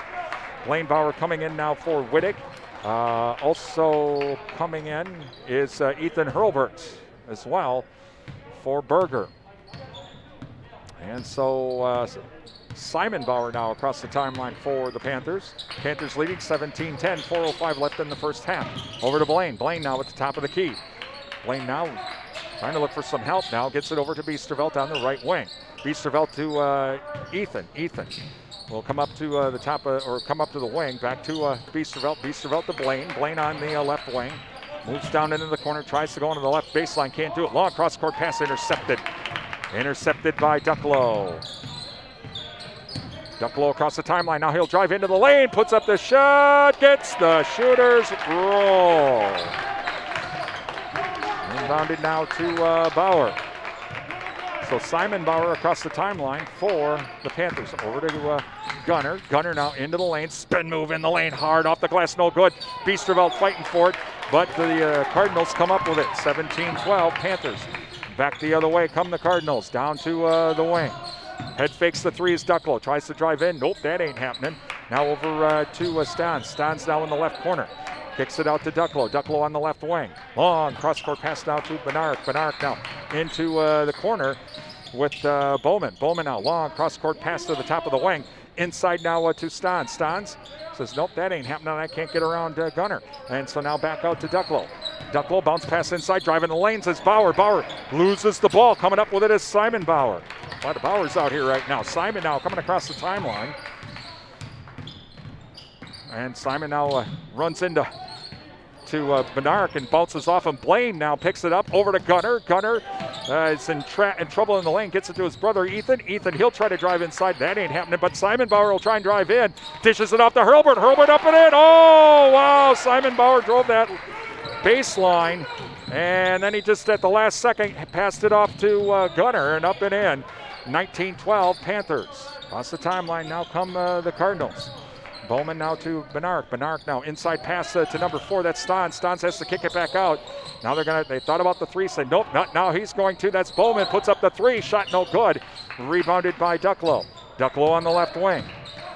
Blaine Bauer coming in now for Wittig. Also coming in is Ethan Hurlburt as well for Berger. And so Simon Bauer now across the timeline for the Panthers. Panthers leading 17-10, 4:05 left in the first half. Over to Blaine. Blaine now at the top of the key. Blaine now trying to look for some help now. Gets it over to Biesterveld on the right wing. Biesterveld to Ethan. Ethan will come up to the top or come up to the wing. Back to Biesterveld. Biesterveld to Blaine. Blaine on the left wing. Moves down into the corner. Tries to go into the left baseline. Can't do it. Long cross-court pass intercepted. Intercepted by Ducklow. Ducklow across the timeline. Now he'll drive into the lane. Puts up the shot. Gets the shooter's roll. Inbounded now to Bauer. So Simon Bauer across the timeline for the Panthers. Over to Gunner. Gunner now into the lane. Spin move in the lane. Hard off the glass. No good. Biesterveld fighting for it. But the Cardinals come up with it. 17-12 Panthers. Back the other way come the Cardinals. Down to the wing. Head fakes the three as Ducklow. Tries to drive in. Nope, that ain't happening. Now over to Stans. Stans now in the left corner. Kicks it out to Ducklow. Ducklow on the left wing. Long cross-court pass now to Benark. Benark now into the corner with Bowman. Bowman now. Long cross-court pass to the top of the wing. Inside now to Stans. Stans says, nope, that ain't happening. I can't get around Gunner. And so now back out to Ducklow. Ducklow bounce pass inside, driving the lanes as Bauer. Bauer loses the ball. Coming up with it is Simon Bauer. A lot of Bauers out here right now. Simon now coming across the timeline. And Simon now runs into Benark and bounces off him. Blaine now picks it up over to Gunner. Gunner is in trouble in the lane. Gets it to his brother Ethan. Ethan, he'll try to drive inside. That ain't happening. But Simon Bauer will try and drive in. Dishes it off to Hurlburt. Hurlburt up and in. Oh, wow. Simon Bauer drove that baseline. And then he just at the last second passed it off to Gunner and up and in. 19-12 Panthers. Across the timeline now come the Cardinals. Bowman now to Benark. Benark now inside pass to number 4. That's Stans. Stans has to kick it back out. Now they thought about the three. Said nope, not now. He's going to. That's Bowman. Puts up the three. Shot no good. Rebounded by Ducklow. Ducklow on the left wing.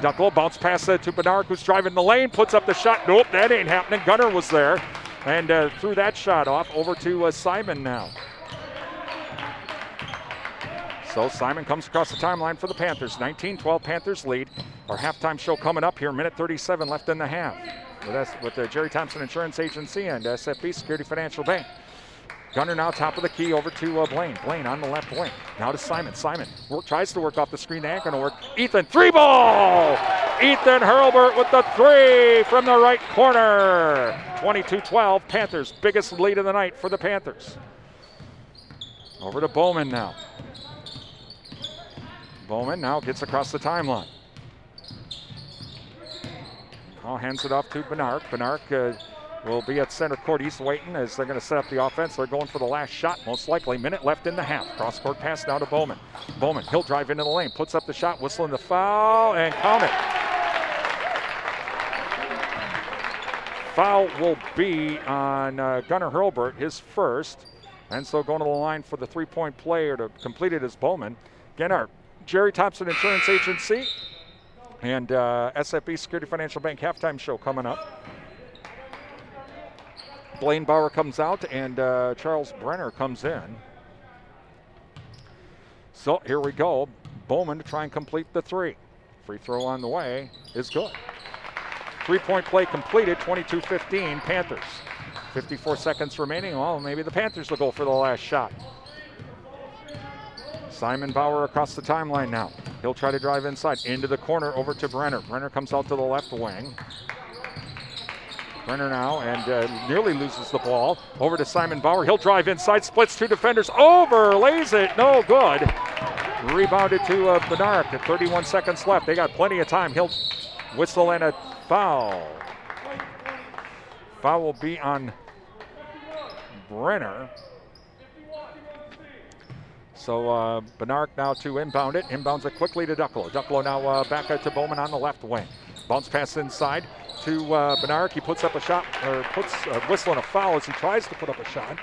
Ducklow bounce pass to Benark, who's driving the lane. Puts up the shot. Nope, that ain't happening. Gunner was there and threw that shot off. Over to Simon now. So Simon comes across the timeline for the Panthers. 19-12 Panthers lead. Our halftime show coming up here. Minute 37 left in the half. With the Jerry Thompson Insurance Agency and SFB Security Financial Bank. Gunner now top of the key over to Blaine. Blaine on the left wing. Now to Simon. Simon tries to work off the screen. That ain't going to work. Ethan, three ball! Ethan Hurlburt with the three from the right corner. 22-12 Panthers. Biggest lead of the night for the Panthers. Over to Bowman now. Bowman now gets across the timeline. Now hands it off to Benark. Benark will be at center court. He's waiting as they're going to set up the offense. They're going for the last shot, most likely. Minute left in the half. Cross-court pass now to Bowman. Bowman, he'll drive into the lane, puts up the shot, whistling the foul, and count it. Foul will be on Gunnar Hurlburt, his first. And so going to the line for the three-point play or to complete it is Bowman. Again, our Jerry Thompson Insurance Agency and SFB Security Financial Bank halftime show coming up. Blaine Bauer comes out and Charles Brenner comes in. So here we go. Bowman to try and complete the three. Free throw on the way is good. Three-point play completed, 22-15, Panthers. 54 seconds remaining. Well, maybe the Panthers will go for the last shot. Simon Bauer across the timeline now. He'll try to drive inside into the corner over to Brenner. Brenner comes out to the left wing. Brenner now and nearly loses the ball. Over to Simon Bauer. He'll drive inside, splits two defenders, overlays it, no good. Rebounded to Bednarik at 31 seconds left. They got plenty of time. He'll whistle and a foul. Foul will be on Brenner. So Bednarik now to inbound it. Inbounds it quickly to Ducklo. Ducklo now back out to Bowman on the left wing. Bounce pass inside to Bednarik. He puts up a shot, or puts a whistle and a foul as he tries to put up a shot.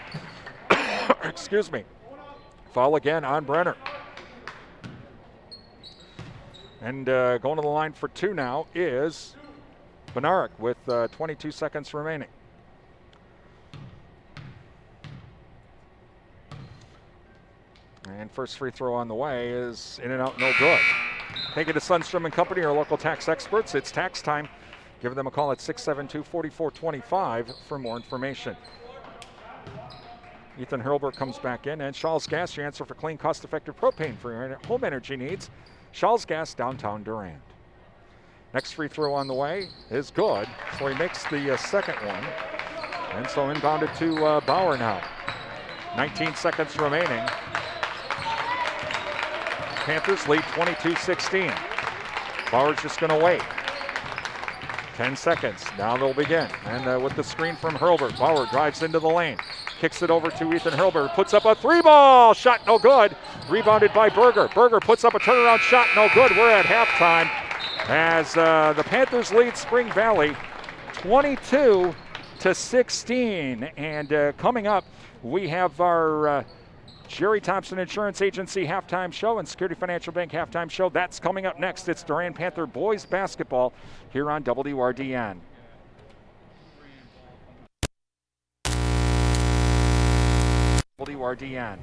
Excuse me. Foul again on Brenner. And going to the line for two now is Bednarik with 22 seconds remaining. And first free throw on the way is in and out, no good. Take it to Sundstrom and Company, our local tax experts. It's tax time. Give them a call at 672-4425 for more information. Ethan Hurlbert comes back in, and Shaw's Gas, your answer for clean, cost-effective propane for your home energy needs. Shaw's Gas, downtown Durand. Next free throw on the way is good, so he makes the second one. And so inbounded to Bauer now. 19 seconds remaining. Panthers lead 22-16. Bauer's just going to wait. 10 seconds. Now they'll begin. And with the screen from Hurlbert, Bauer drives into the lane. Kicks it over to Ethan Hurlbert. Puts up a three-ball shot, no good. Rebounded by Berger. Berger puts up a turnaround shot, no good. We're at halftime as the Panthers lead Spring Valley 22-16. And coming up, we have our Jerry Thompson Insurance Agency halftime show and Security Financial Bank halftime show. That's coming up next. It's Durand Panther boys basketball here on WRDN. WRDN.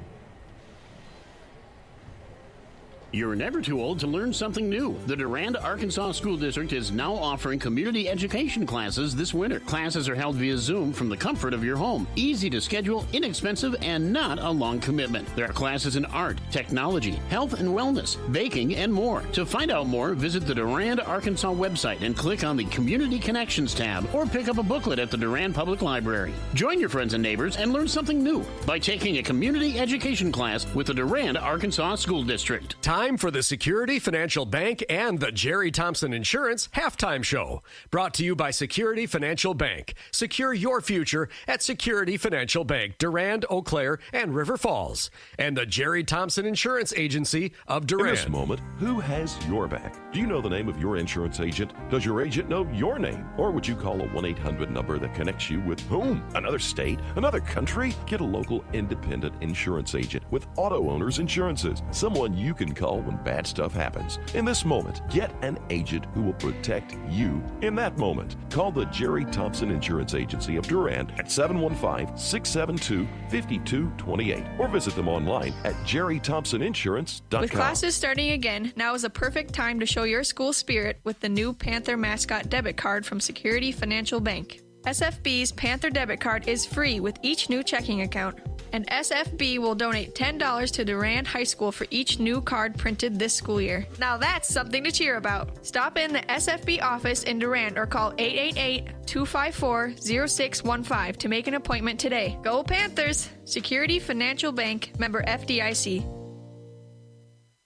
You're never too old to learn something new. The Durand, Arkansas School District is now offering community education classes this winter. Classes are held via Zoom from the comfort of your home. Easy to schedule, inexpensive, and not a long commitment. There are classes in art, technology, health and wellness, baking, and more. To find out more, visit the Durand, Arkansas website and click on the Community Connections tab or pick up a booklet at the Durand Public Library. Join your friends and neighbors and learn something new by taking a community education class with the Durand, Arkansas School District. Time for the Security Financial Bank and the Jerry Thompson Insurance Halftime Show. Brought to you by Security Financial Bank. Secure your future at Security Financial Bank, Durand, Eau Claire, and River Falls. And the Jerry Thompson Insurance Agency of Durand. In this moment, who has your back? Do you know the name of your insurance agent? Does your agent know your name? Or would you call a 1-800 number that connects you with whom? Another state? Another country? Get a local independent insurance agent with Auto Owners Insurances. Someone you can call when bad stuff happens. In this moment, get an agent who will protect you in that moment. Call the Jerry Thompson Insurance Agency of Durand at 715-672-5228 or visit them online at jerrythompsoninsurance.com. With classes starting again, now is a perfect time to show your school spirit with the new Panther mascot debit card from Security Financial Bank. SFB's Panther debit card is free with each new checking account. And SFB will donate $10 to Durand High School for each new card printed this school year. Now that's something to cheer about. Stop in the SFB office in Durand or call 888-254-0615 to make an appointment today. Go Panthers! Security Financial Bank, member FDIC.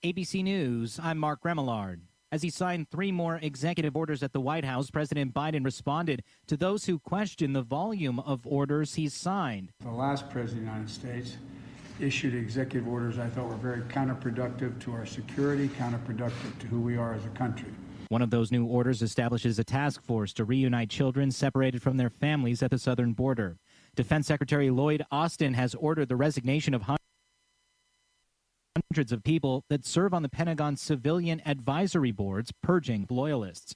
ABC News, I'm Mark Remillard. As he signed 3 more executive orders at the White House, President Biden responded to those who question the volume of orders he's signed. The last president of the United States issued executive orders I thought were very counterproductive to our security, counterproductive to who we are as a country. One of those new orders establishes a task force to reunite children separated from their families at the southern border. Defense Secretary Lloyd Austin has ordered the resignation of hundreds of people that serve on the Pentagon's civilian advisory boards, purging loyalists.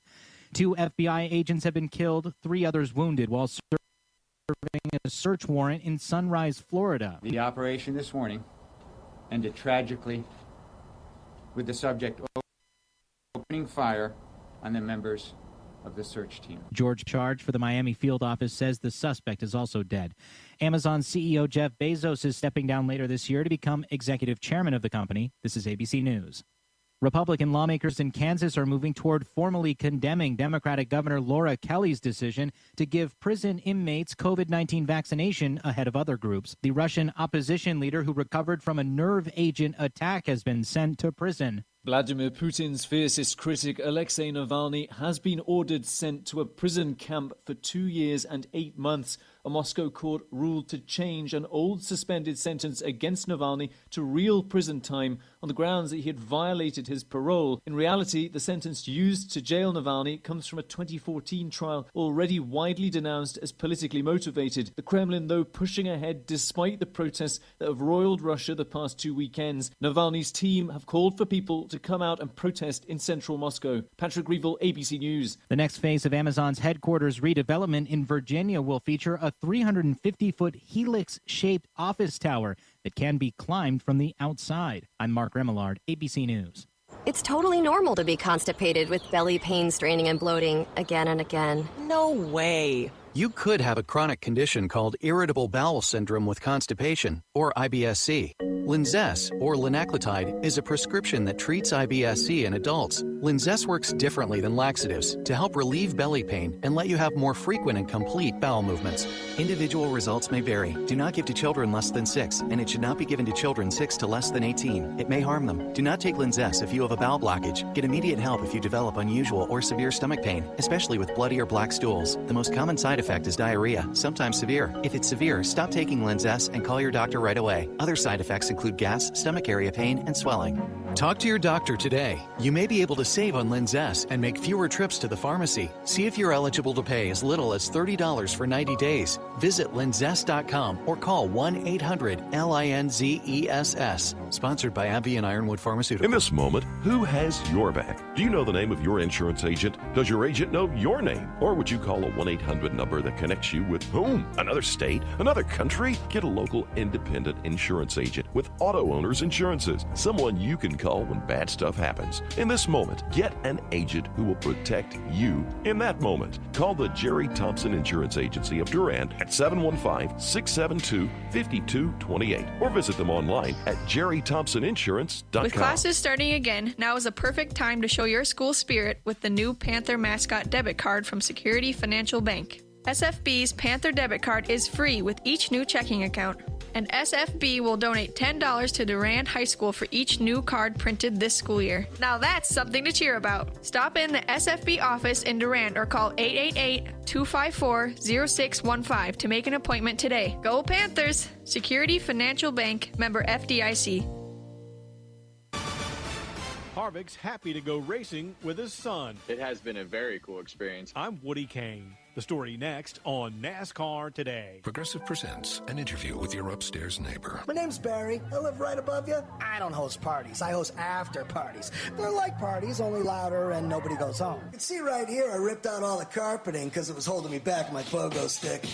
2 FBI agents have been killed, 3 others wounded while serving a search warrant in Sunrise, Florida. The operation this morning ended tragically with the subject opening fire on the members of the search team. George Charge for the Miami field office says the suspect is also dead. Amazon CEO Jeff Bezos is stepping down later this year to become executive chairman of the company. This is ABC News. Republican lawmakers in Kansas are moving toward formally condemning Democratic Governor Laura Kelly's decision to give prison inmates COVID-19 vaccination ahead of other groups. The Russian opposition leader who recovered from a nerve agent attack has been sent to prison. Vladimir Putin's fiercest critic Alexei Navalny has been ordered sent to a prison camp for 2 years and 8 months. A Moscow court ruled to change an old suspended sentence against Navalny to real prison time on the grounds that he had violated his parole. In reality, the sentence used to jail Navalny comes from a 2014 trial already widely denounced as politically motivated. The Kremlin, though, pushing ahead despite the protests that have roiled Russia the past 2 weekends. Navalny's team have called for people to come out and protest in central Moscow. Patrick Reevell, ABC News. The next phase of Amazon's headquarters redevelopment in Virginia will feature a 350-foot helix-shaped office tower that can be climbed from the outside. I'm Mark Remillard, ABC News. It's totally normal to be constipated with belly pain, straining, and bloating again and again. No way. You could have a chronic condition called irritable bowel syndrome with constipation, or IBS-C. Linzess, or linaclotide, is a prescription that treats IBS-C in adults. Linzess works differently than laxatives to help relieve belly pain and let you have more frequent and complete bowel movements. Individual results may vary. Do not give to children less than 6, and it should not be given to children 6 to less than 18. It may harm them. Do not take Linzess if you have a bowel blockage. Get immediate help if you develop unusual or severe stomach pain, especially with bloody or black stools. The most common side effect is diarrhea, sometimes severe. If it's severe, stop taking Linzess and call your doctor right away. Other side effects include gas, stomach area pain, and swelling. Talk to your doctor today. You may be able to save on Linzess and make fewer trips to the pharmacy. See if you're eligible to pay as little as $30 for 90 days. Visit linzess.com or call 1-800-LINZESS. Sponsored by AbbVie and Ironwood Pharmaceuticals. In this moment, who has your back? Do you know the name of your insurance agent? Does your agent know your name? Or would you call a 1-800 number that connects you with whom? Another state? Another country? Get a local independent insurance agent with Auto Owners Insurances. Someone you can call when bad stuff happens. In this moment, get an agent who will protect you in that moment. Call the Jerry Thompson Insurance Agency of Durand at 715-672-5228 or visit them online at jerrythompsoninsurance.com. With classes starting again, now is a perfect time to show your school spirit with the new Panther mascot debit card from Security Financial Bank. SFB's Panther debit card is free with each new checking account. And SFB will donate $10 to Durand High School for each new card printed this school year. Now that's something to cheer about. Stop in the SFB office in Durand or call 888-254-0615 to make an appointment today. Go Panthers! Security Financial Bank, member FDIC. Harvick's happy to go racing with his son. It has been a very cool experience. I'm Woody Kane. The story next on NASCAR Today. Progressive presents an interview with your upstairs neighbor. My name's Barry. I live right above you. I don't host parties. I host after parties. They're like parties, only louder and nobody goes home. You can see right here I ripped out all the carpeting because it was holding me back with my pogo stick.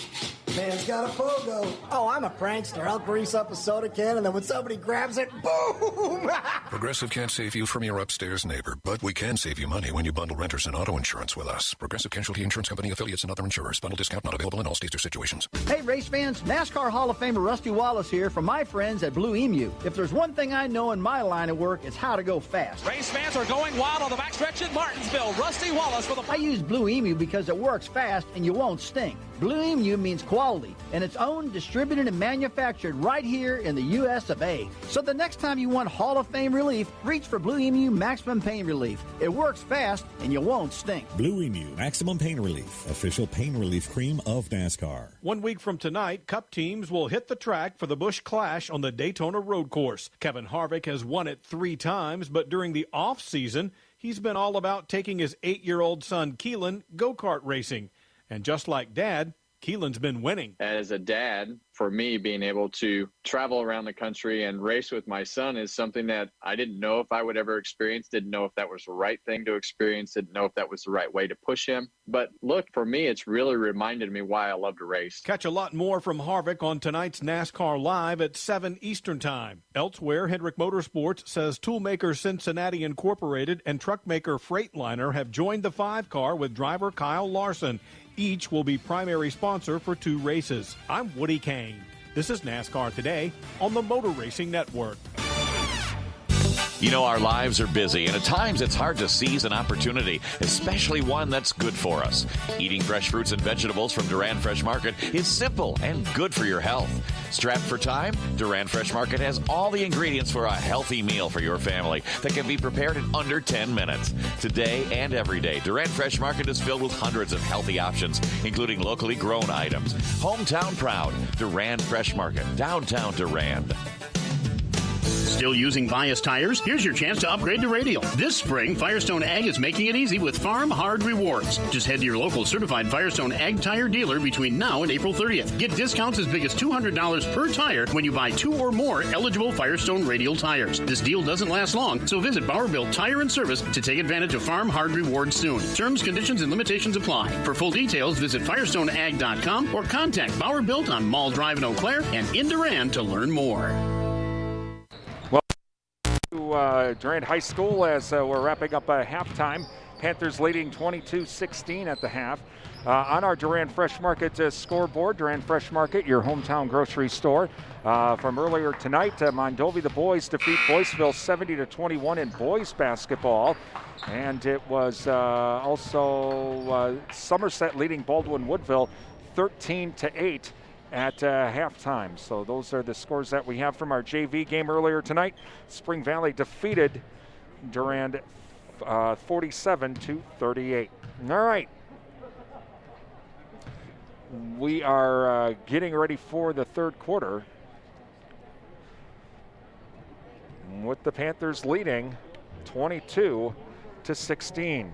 Man's got a pogo. Oh, I'm a prankster. I'll grease up a soda can and then when somebody grabs it, boom! Progressive can't save you from your upstairs neighbor, but we can save you money when you bundle renters and auto insurance with us. Progressive Casualty Insurance Company affiliates and other insurers. Bundle discount not available in all states or situations. Hey, race fans, NASCAR Hall of Famer Rusty Wallace here from my friends at Blue Emu. If there's one thing I know in my line of work, it's how to go fast. Race fans are going wild on the backstretch at Martinsville. Rusty Wallace for the... I use Blue Emu because it works fast and you won't stink. Blue Emu means quality, and it's owned, distributed, and manufactured right here in the U.S. of A. So the next time you want Hall of Fame relief, reach for Blue Emu Maximum Pain Relief. It works fast, and you won't stink. Blue Emu Maximum Pain Relief, official pain relief cream of NASCAR. 1 week from tonight, Cup teams will hit the track for the Busch Clash on the Daytona Road Course. Kevin Harvick has won it 3 times, but during the off-season, he's been all about taking his 8-year-old son, Keelan, go-kart racing. And just like Dad, Keelan's been winning. As a dad, for me, being able to travel around the country and race with my son is something that I didn't know if I would ever experience, didn't know if that was the right thing to experience, didn't know if that was the right way to push him. But look, for me, it's really reminded me why I love to race. Catch a lot more from Harvick on tonight's NASCAR Live at 7 Eastern Time. Elsewhere, Hendrick Motorsports says toolmaker Cincinnati Incorporated and truck maker Freightliner have joined the 5-car with driver Kyle Larson. Each will be primary sponsor for 2 races. I'm Woody Kane. This is NASCAR Today on the Motor Racing Network. You know, our lives are busy, and at times it's hard to seize an opportunity, especially one that's good for us. Eating fresh fruits and vegetables from Durand Fresh Market is simple and good for your health. Strapped for time, Durand Fresh Market has all the ingredients for a healthy meal for your family that can be prepared in under 10 minutes. Today and every day, Durand Fresh Market is filled with hundreds of healthy options, including locally grown items. Hometown proud, Durand Fresh Market, downtown Durand. Still using bias tires? Here's your chance to upgrade to Radial. This spring, Firestone Ag is making it easy with Farm Hard Rewards. Just head to your local certified Firestone Ag tire dealer between now and April 30th. Get discounts as big as $200 per tire when you buy 2 or more eligible Firestone Radial tires. This deal doesn't last long, so visit Bowerville Tire and Service to take advantage of Farm Hard Rewards soon. Terms, conditions, and limitations apply. For full details, visit FirestoneAg.com or contact Bowerbuilt on Mall Drive in Eau Claire and in Durand to learn more. Durand High School as we're wrapping up halftime. Panthers leading 22-16 at the half. On our Durand Fresh Market scoreboard, Durand Fresh Market, your hometown grocery store. From earlier tonight, Mondovi, the boys defeat Boyceville 70-21 in boys basketball. And it was also Somerset leading Baldwin Woodville 13-8. At halftime. So those are the scores that we have from our JV game earlier tonight. Spring Valley defeated Durand 47-38. All right. We are getting ready for the third quarter with the Panthers leading 22-16.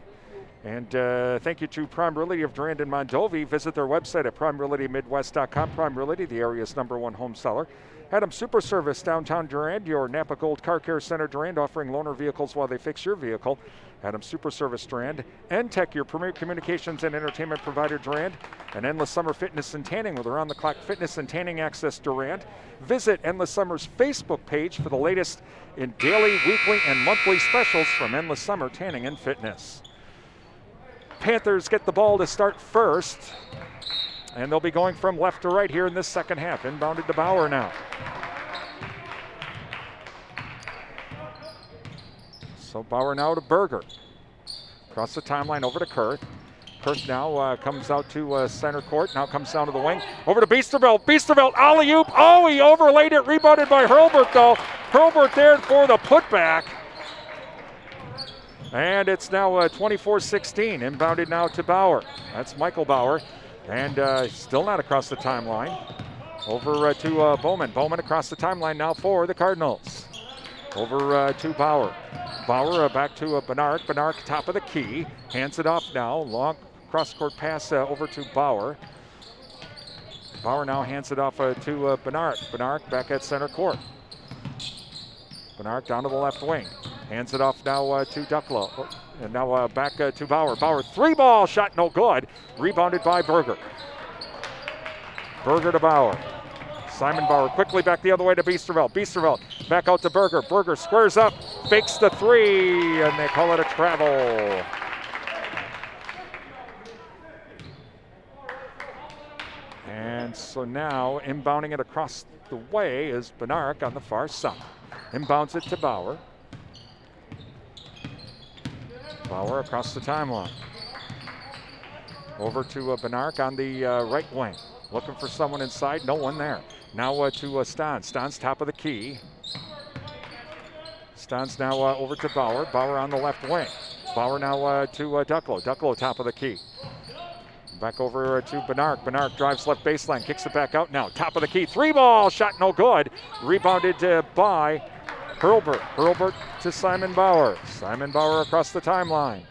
And thank you to Prime Realty of Durand and Mondovi. Visit their website at primerealitymidwest.com. Prime Realty, the area's #1 home seller. Adam Super Service, downtown Durand, your Napa Gold Car Care Center Durand, offering loaner vehicles while they fix your vehicle. Adam Super Service Durand. N-Tech, your premier communications and entertainment provider Durand. And Endless Summer Fitness and Tanning with around-the-clock fitness and tanning access Durand. Visit Endless Summer's Facebook page for the latest in daily, weekly, and monthly specials from Endless Summer Tanning and Fitness. Panthers get the ball to start first, and they'll be going from left to right here in this second half. Inbounded to Bauer now. So Bauer now to Berger. Across the timeline over to Kurth. Kurth now comes out to center court, now comes down to the wing. Over to Biesterveld. Biesterveld, alley-oop. Oh, he overlaid it, rebounded by Hurlbert though. Hurlbert there for the putback. And it's now 24-16, inbounded now to Bauer. That's Michael Bauer, and still not across the timeline. Over to Bowman. Bowman across the timeline now for the Cardinals. Over to Bauer. Bauer back to Benark. Benark top of the key. Hands it off now. Long cross-court pass over to Bauer. Bauer now hands it off to Benark. Benark back at center court. Benark down to the left wing. Hands it off now to Ducklow. And now back to Bauer. Bauer, 3-ball shot, no good. Rebounded by Berger. Berger to Bauer. Simon Bauer quickly back the other way to Biesterveld. Biesterveld back out to Berger. Berger squares up, fakes the 3, and they call it a travel. And so now inbounding it across the way is Benark on the far side. Inbounds it to Bauer. Bauer across the timeline. Over to Benark on the right wing. Looking for someone inside, no one there. Now to Stans. Stans top of the key. Stans now over to Bauer. Bauer on the left wing. Bauer now to Ducklow. Ducklow top of the key. Back over to Benark. Benark drives left baseline, kicks it back out now. Top of the key, 3-ball shot, no good. Rebounded by Hurlbert. Hurlbert to Simon Bauer. Simon Bauer across the timeline.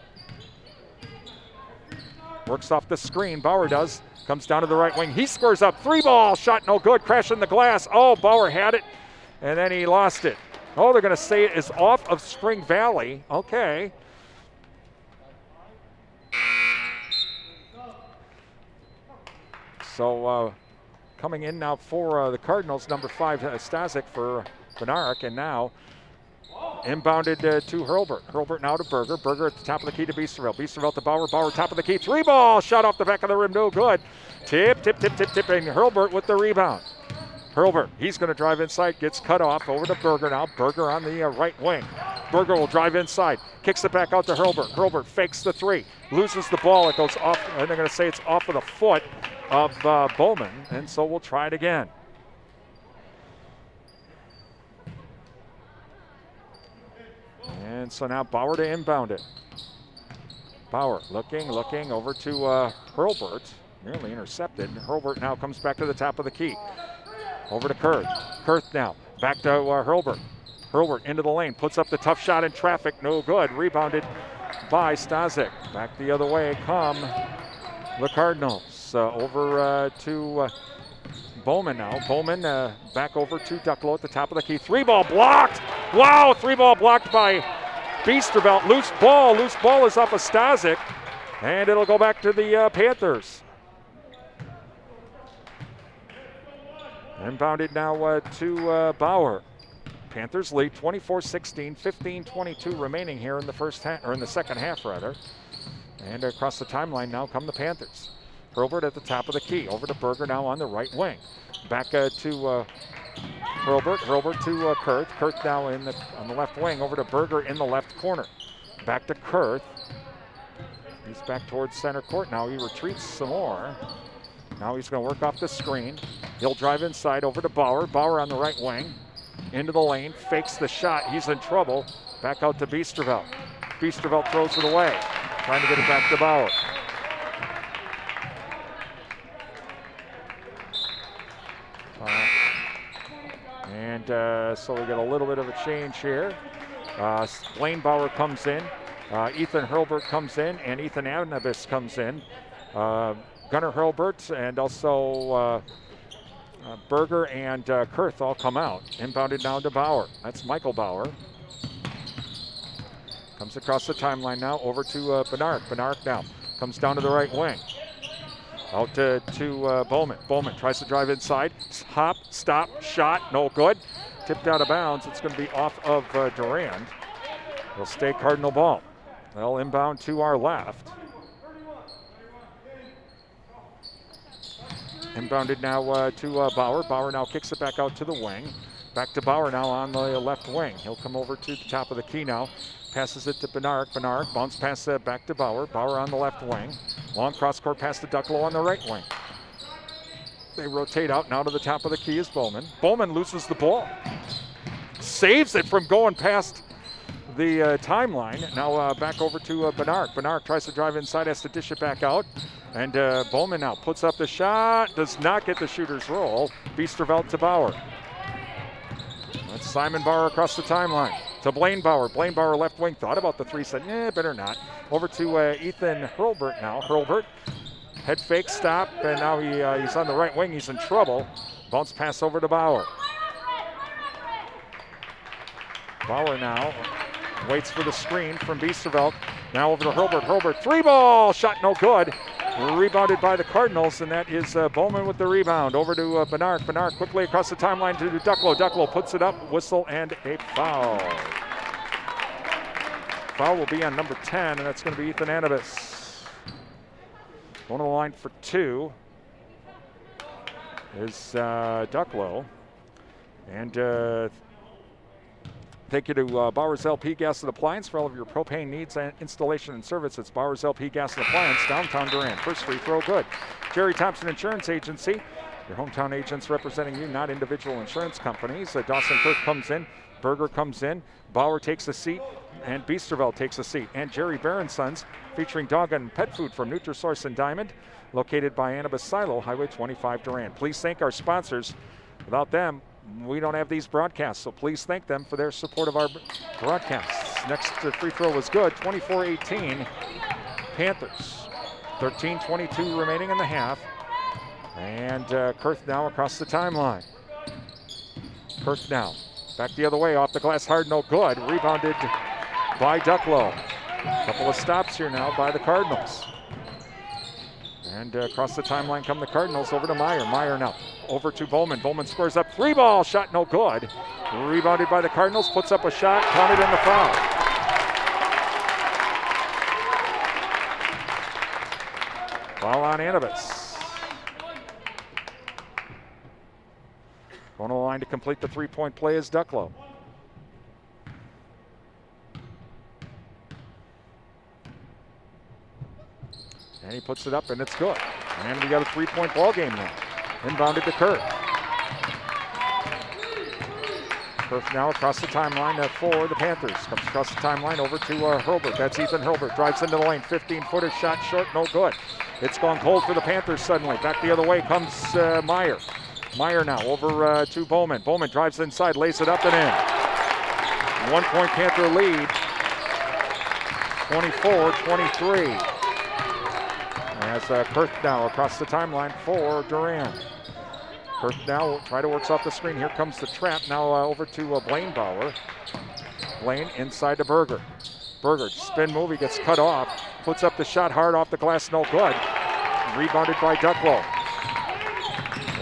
Works off the screen. Bauer does. Comes down to the right wing. He squares up. 3-ball. Shot no good. Crashing the glass. Oh, Bauer had it, and then he lost it. Oh, they're going to say it is off of Spring Valley. Okay. So coming in now for the Cardinals, number 5, Stasic for Benarek, and now inbounded to Hurlburt. Hurlburt now to Berger. Berger at the top of the key to Biesterveld. Biesterveld to Bauer. Bauer top of the key. 3-ball. Shot off the back of the rim. No good. Tip. And Hurlburt with the rebound. Hurlburt, he's going to drive inside. Gets cut off. Over to Berger now. Berger on the right wing. Berger will drive inside. Kicks it back out to Hurlburt. Hurlburt fakes the 3. Loses the ball. It goes off. And they're going to say it's off of the foot of Bowman. And so we'll try it again. And so now Bauer to inbound it. Bauer looking over to Hurlburt. Nearly intercepted. Hurlburt now comes back to the top of the key. Over to Kurth. Kurth now back to Hurlburt. Hurlburt into the lane. Puts up the tough shot in traffic. No good. Rebounded by Stasic. Back the other way come the Cardinals. Over to Bowman now. Bowman back over to Ducklow at the top of the key. 3-ball blocked. Wow, 3-ball blocked by Biesterveld. Loose ball. Loose ball is off of Stasic. And it'll go back to the Panthers. Inbounded now to Bauer. Panthers lead 24-16, 15-22 remaining here in the first half, or in the second half rather. And across the timeline now come the Panthers. Hurlburt at the top of the key. Over to Berger now on the right wing. Back to Hurlburt. Hurlburt to Kurth. Kurth now on the left wing. Over to Berger in the left corner. Back to Kurth. He's back towards center court now. He retreats some more. Now he's going to work off the screen. He'll drive inside over to Bauer. Bauer on the right wing. Into the lane. Fakes the shot. He's in trouble. Back out to Biesterveld. Biesterveld throws it away. Trying to get it back to Bauer. So we get a little bit of a change here. Blaine Bauer comes in. Ethan Hurlburt comes in. And Ethan Anabis comes in. Gunnar Hurlburt and also Berger and Kurth all come out. Inbounded now to Bauer. That's Michael Bauer. Comes across the timeline now over to Benarek. Benarek now comes down to the right wing. Out to Bowman. Bowman tries to drive inside. Hop, stop, shot, no good. Tipped out of bounds. It's going to be off of Durand. It'll stay Cardinal ball. They'll inbound to our left. Inbounded now to Bauer. Bauer now kicks it back out to the wing. Back to Bauer now on the left wing. He'll come over to the top of the key now. Passes it to Benarek. Benarek bounce pass back to Bauer. Bauer on the left wing. Long cross court pass to Ducklow on the right wing. They rotate out now to the top of the key is Bowman. Bowman loses the ball. Saves it from going past the timeline. Now back over to Benarek. Benarek tries to drive inside, has to dish it back out. And Bowman now puts up the shot. Does not get the shooter's roll. Biesterveld to Bauer. That's Simon Bauer across the timeline. To Blaine Bauer. Blaine Bauer left wing. Thought about the 3, said, better not. Over to Ethan Hurlburt now. Hurlburt. Head fake, stop, and now he's on the right wing. He's in trouble. Bounce pass over to Bauer. Bauer now waits for the screen from Biesterveld. Now over to Hurlburt. Hurlburt, 3-ball. Shot no good. Rebounded by the Cardinals, and that is Bowman with the rebound. Over to Benarek. Benarek quickly across the timeline to Ducklow. Ducklow puts it up, whistle, and a foul. Foul will be on number 10, and that's going to be Ethan Anabis. Going to the line for 2 is Ducklow. And thank you to Bowers LP Gas and Appliance for all of your propane needs and installation and service. It's Bowers LP Gas and Appliance, downtown Durand. First free throw, good. Jerry Thompson Insurance Agency, your hometown agents representing you, not individual insurance companies. Dawson Kirk comes in, Berger comes in, Bauer takes a seat, and Biesterveld takes a seat. And Jerry Barron Sons, featuring dog and pet food from Nutrisource and Diamond, located by Annabis Silo, Highway 25 Durand. Please thank our sponsors. Without them, we don't have these broadcasts, so please thank them for their support of our broadcasts. Next free throw was good, 24-18, Panthers. 13:22 remaining in the half. And Kurth now across the timeline. Kurth now back the other way, off the glass, hard, no good. Rebounded by Ducklow. Couple of stops here now by the Cardinals. And across the timeline come the Cardinals, over to Meyer. Meyer now over to Bowman. Bowman scores up, 3-ball, shot no good. Rebounded by the Cardinals, puts up a shot, counted in the foul. Foul on Anibis. Going to the line to complete the three-point play is Ducklow. And he puts it up, and it's good. And we got a three-point ball game now. Inbounded to Kurth. Kurth now across the timeline for the Panthers. Comes across the timeline over to Hurlbert. That's Ethan Hurlbert. Drives into the lane. 15-footer shot short, no good. It's gone cold for the Panthers suddenly. Back the other way comes Meyer. Meyer now over to Bowman. Bowman drives inside, lays it up and in. 1 point Panther lead. 24-23. As Kurth now across the timeline for Durand. Kurth now try to work off the screen. Here comes the trap. Now over to Blaine Bauer. Blaine inside to Berger. Berger, spin move, he gets cut off. Puts up the shot hard off the glass, no good. Rebounded by Ducklow.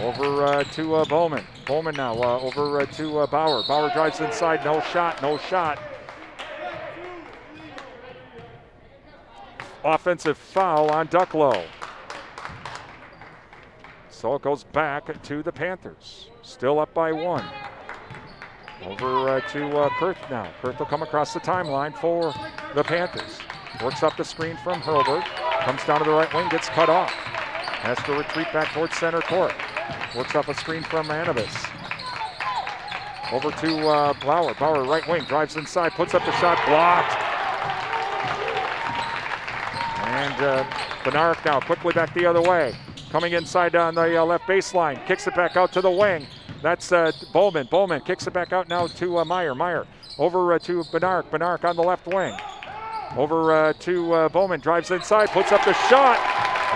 Over to Bowman. Bowman now over to Bauer. Bauer drives inside, no shot, no shot. Offensive foul on Ducklow. So it goes back to the Panthers. Still up by 1. Over to Kurth now. Kurth will come across the timeline for the Panthers. Works up the screen from Hurlbert. Comes down to the right wing, gets cut off. Has to retreat back towards center court. Works up a screen from Anibis. Over to Bauer. Bauer right wing, drives inside, puts up the shot, blocked. And Benarek now quickly back the other way. Coming inside on the left baseline. Kicks it back out to the wing. That's Bowman. Bowman kicks it back out now to Meyer. Meyer over to Benarek. Benarek on the left wing. Over to Bowman. Drives inside. Puts up the shot.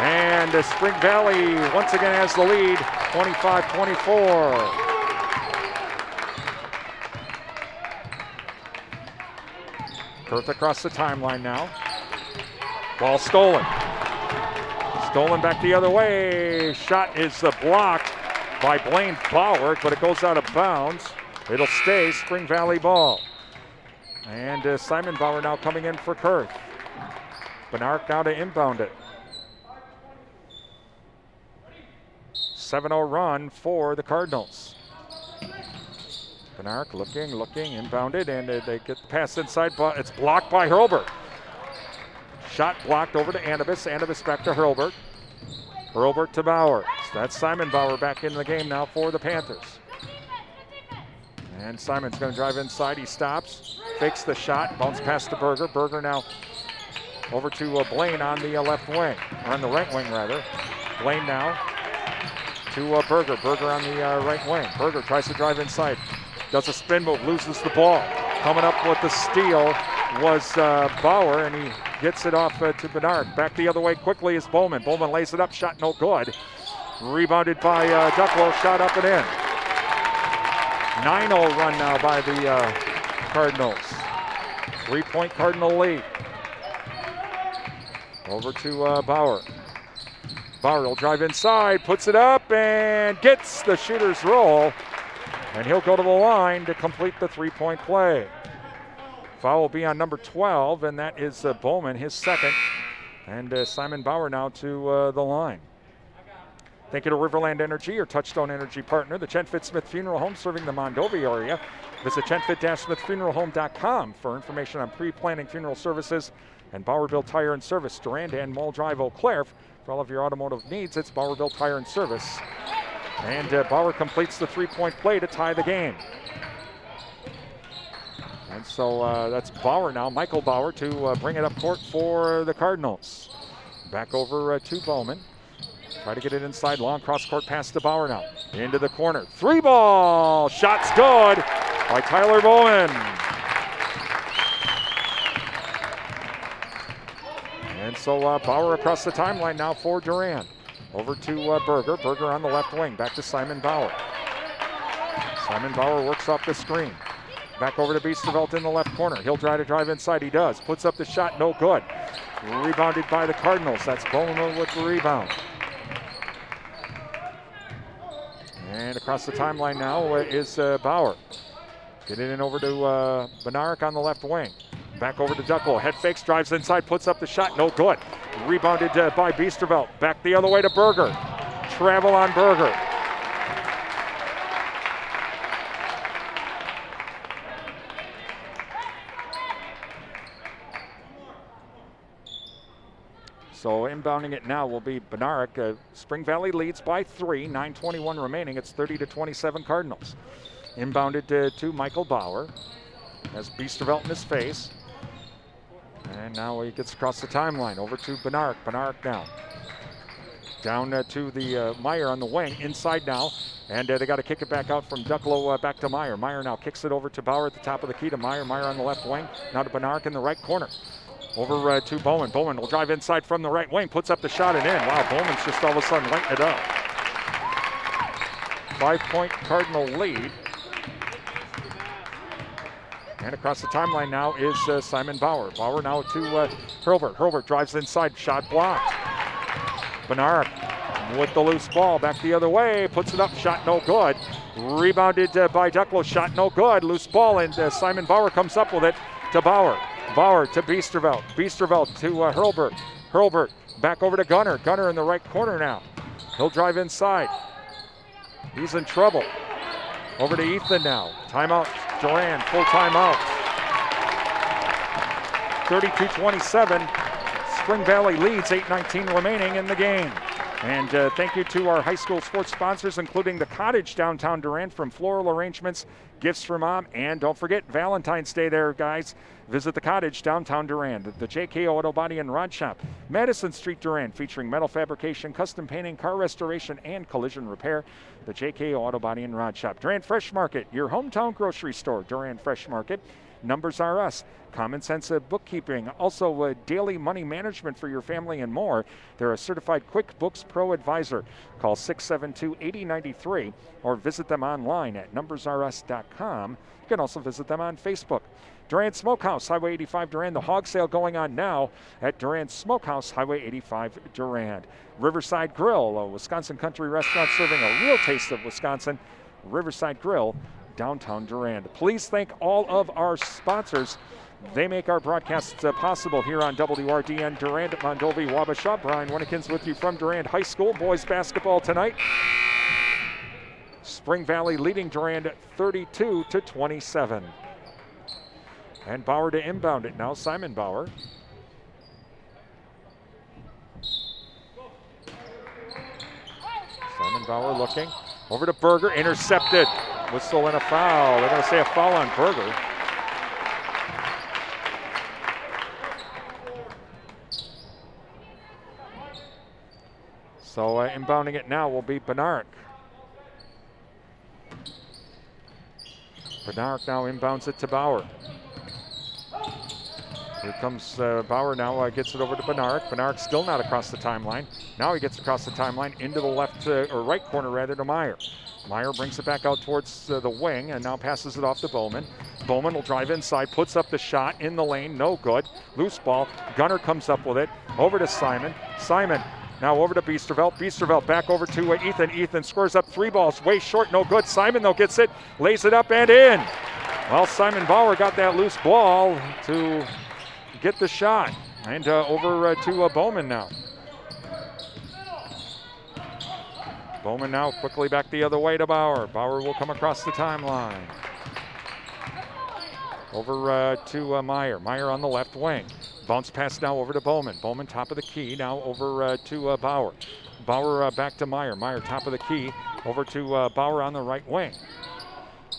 And Spring Valley once again has the lead. 25-24. Kurth across the timeline now. Ball stolen. Stolen back the other way. Shot is blocked by Blaine Bauer, but it goes out of bounds. It'll stay Spring Valley ball. And Simon Bauer now coming in for Kurth. Benarek now to inbound it. 7-0 run for the Cardinals. Benarek looking, inbounded, and they get the pass inside, but it's blocked by Hurlbert. Shot blocked over to Anibis. Anibis back to Hurlbert. Hurlbert to Bauer. So that's Simon Bauer back in the game now for the Panthers. And Simon's going to drive inside. He stops, fakes the shot, bounce pass to Berger. Berger now over to Blaine on the left wing, or on the right wing rather. Blaine now to Berger. Berger on the right wing. Berger tries to drive inside. Does a spin move, loses the ball. Coming up with the steal was Bauer, and he gets it off to Benarek. Back the other way quickly is Bowman. Bowman lays it up, shot no good. Rebounded by Ducklow, shot up and in. 9-0 run now by the Cardinals. 3-point Cardinal lead. Over to Bauer. Bauer will drive inside, puts it up, and gets the shooter's roll. And he'll go to the line to complete the three-point play. Foul will be on number 12, and that is Bowman, his second. And Simon Bauer now to the line. Thank you to Riverland Energy, your Touchstone Energy partner, the Chenfit Smith Funeral Home serving the Mondovi area. Visit chenfit-smithfuneralhome.com for information on pre-planning funeral services. And Bowerville Tire and Service, Durand and Mall Drive, Eau Claire. For all of your automotive needs, it's Bowerville Tire and Service. And Bauer completes the three-point play to tie the game. And so that's Bauer now, Michael Bauer, to bring it up court for the Cardinals. Back over to Bowman. Try to get it inside, long cross-court pass to Bauer now. Into the corner, 3-ball, shot's good by Tyler Bowman. And So Bauer across the timeline now for Durand. Over to Berger. Berger on the left wing. Back to Simon Bauer. Simon Bauer works off the screen. Back over to Biesterveld in the left corner. He'll try to drive inside. He does. Puts up the shot. No good. Rebounded by the Cardinals. That's Bowman with the rebound. And across the timeline now is Bauer. Get it in over to Bednarik on the left wing. Back over to Ducklow. Head fakes, drives inside, puts up the shot. No good. Rebounded by Biesterveld. Back the other way to Berger. Travel on Berger. So inbounding it now will be Bednarik. Spring Valley leads by 3, 9:21 remaining. It's 30-27 Cardinals. Inbounded to Michael Bauer. Has Biesterveld in his face. And now he gets across the timeline. Over to Bednarik. Bednarik now. Down to the Meyer on the wing. Inside now. And they got to kick it back out from Ducklow back to Meyer. Meyer now kicks it over to Bauer at the top of the key to Meyer. Meyer on the left wing. Now to Bednarik in the right corner. Over to Bowman. Bowman will drive inside from the right wing. Puts up the shot and in. Wow, Bowman's just all of a sudden lighting it up. 5-point Cardinal lead. And across the timeline now is Simon Bauer. Bauer now to Hurlbert. Hurlbert drives inside. Shot blocked. Bednarik with the loose ball. Back the other way. Puts it up. Shot no good. Rebounded by Ducklow. Shot no good. Loose ball. And Simon Bauer comes up with it to Bauer. Bauer to Biesterveld. Biesterveld to Hurlbert. Hurlbert back over to Gunner. Gunner in the right corner now. He'll drive inside. He's in trouble. Over to Ethan now. Timeout. Durand, full timeout. 32-27. Spring Valley leads, 8:19 remaining in the game. And thank you to our high school sports sponsors, including the Cottage downtown Durand, from floral arrangements, gifts for mom, and don't forget Valentine's Day there, guys. Visit the Cottage downtown Durand. The JK Auto Body and Rod Shop, Madison Street, Durand, featuring metal fabrication, custom painting, car restoration, and collision repair. The JK Auto Body and Rod Shop. Durand Fresh Market, your hometown grocery store. Durand Fresh Market. Numbers R Us, Common Sense Bookkeeping, also daily money management for your family and more. They're a certified QuickBooks Pro advisor. Call 672-8093 or visit them online at numbersrus.com. You can also visit them on Facebook. Durand Smokehouse, Highway 85 Durand. The hog sale going on now at Durand Smokehouse, Highway 85 Durand. Riverside Grill, a Wisconsin country restaurant serving a real taste of Wisconsin. Riverside Grill, downtown Durand. Please thank all of our sponsors. They make our broadcasts possible here on WRDN Durand, Mondovi, Wabasha. Brian Winnekins with you from Durand High School. Boys basketball tonight. Spring Valley leading Durand 32-27. And Bauer to inbound it now. Simon Bauer. Simon Bauer looking. Over to Berger. Intercepted. Whistle and a foul. They're going to say a foul on Berger. So inbounding it now will be Bednarik. Bednarik now inbounds it to Bauer. Here comes Bauer now, gets it over to Bednarik. Bednarik still not across the timeline. Now he gets across the timeline into the left, or right corner rather, to Meyer. Meyer brings it back out towards the wing and now passes it off to Bowman. Bowman will drive inside, puts up the shot in the lane, no good. Loose ball, Gunner comes up with it, over to Simon. Simon now over to Biesterveld. Biesterveld back over to Ethan. Ethan squares up 3 balls, way short, no good. Simon though gets it, lays it up and in. Well, Simon Bauer got that loose ball to get the shot. And over to Bowman now. Bowman now quickly back the other way to Bauer. Bauer will come across the timeline. Over to Meyer. Meyer on the left wing. Bounce pass now over to Bowman. Bowman top of the key now over to Bauer. Bauer back to Meyer. Meyer top of the key over to Bauer on the right wing.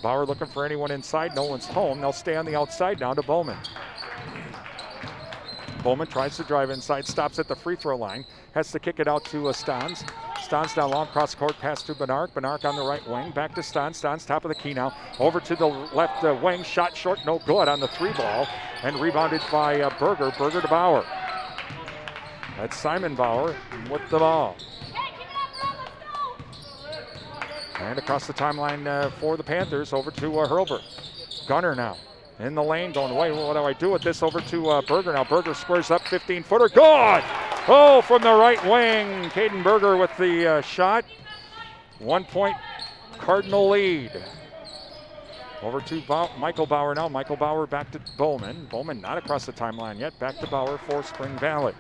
Bauer looking for anyone inside. No one's home. They'll stay on the outside now to Bowman. Bowman tries to drive inside, stops at the free throw line, has to kick it out to Stans. Stans down long, cross court, pass to Bednarik. Bednarik on the right wing, back to Stans. Stans top of the key now, over to the left wing, shot short, no good on the 3 ball, and rebounded by Berger. Berger to Bauer. That's Simon Bauer with the ball. And across the timeline for the Panthers, over to Hurlburt. Gunner now in the lane going away. What do I do with this? Over to Berger now. Berger squares up, 15-footer. Good! Oh, from the right wing. Caden Berger with the shot. 1 point Cardinal lead. Over to Michael Bauer now. Michael Bauer back to Bowman. Bowman not across the timeline yet. Back to Bauer for Spring Valley.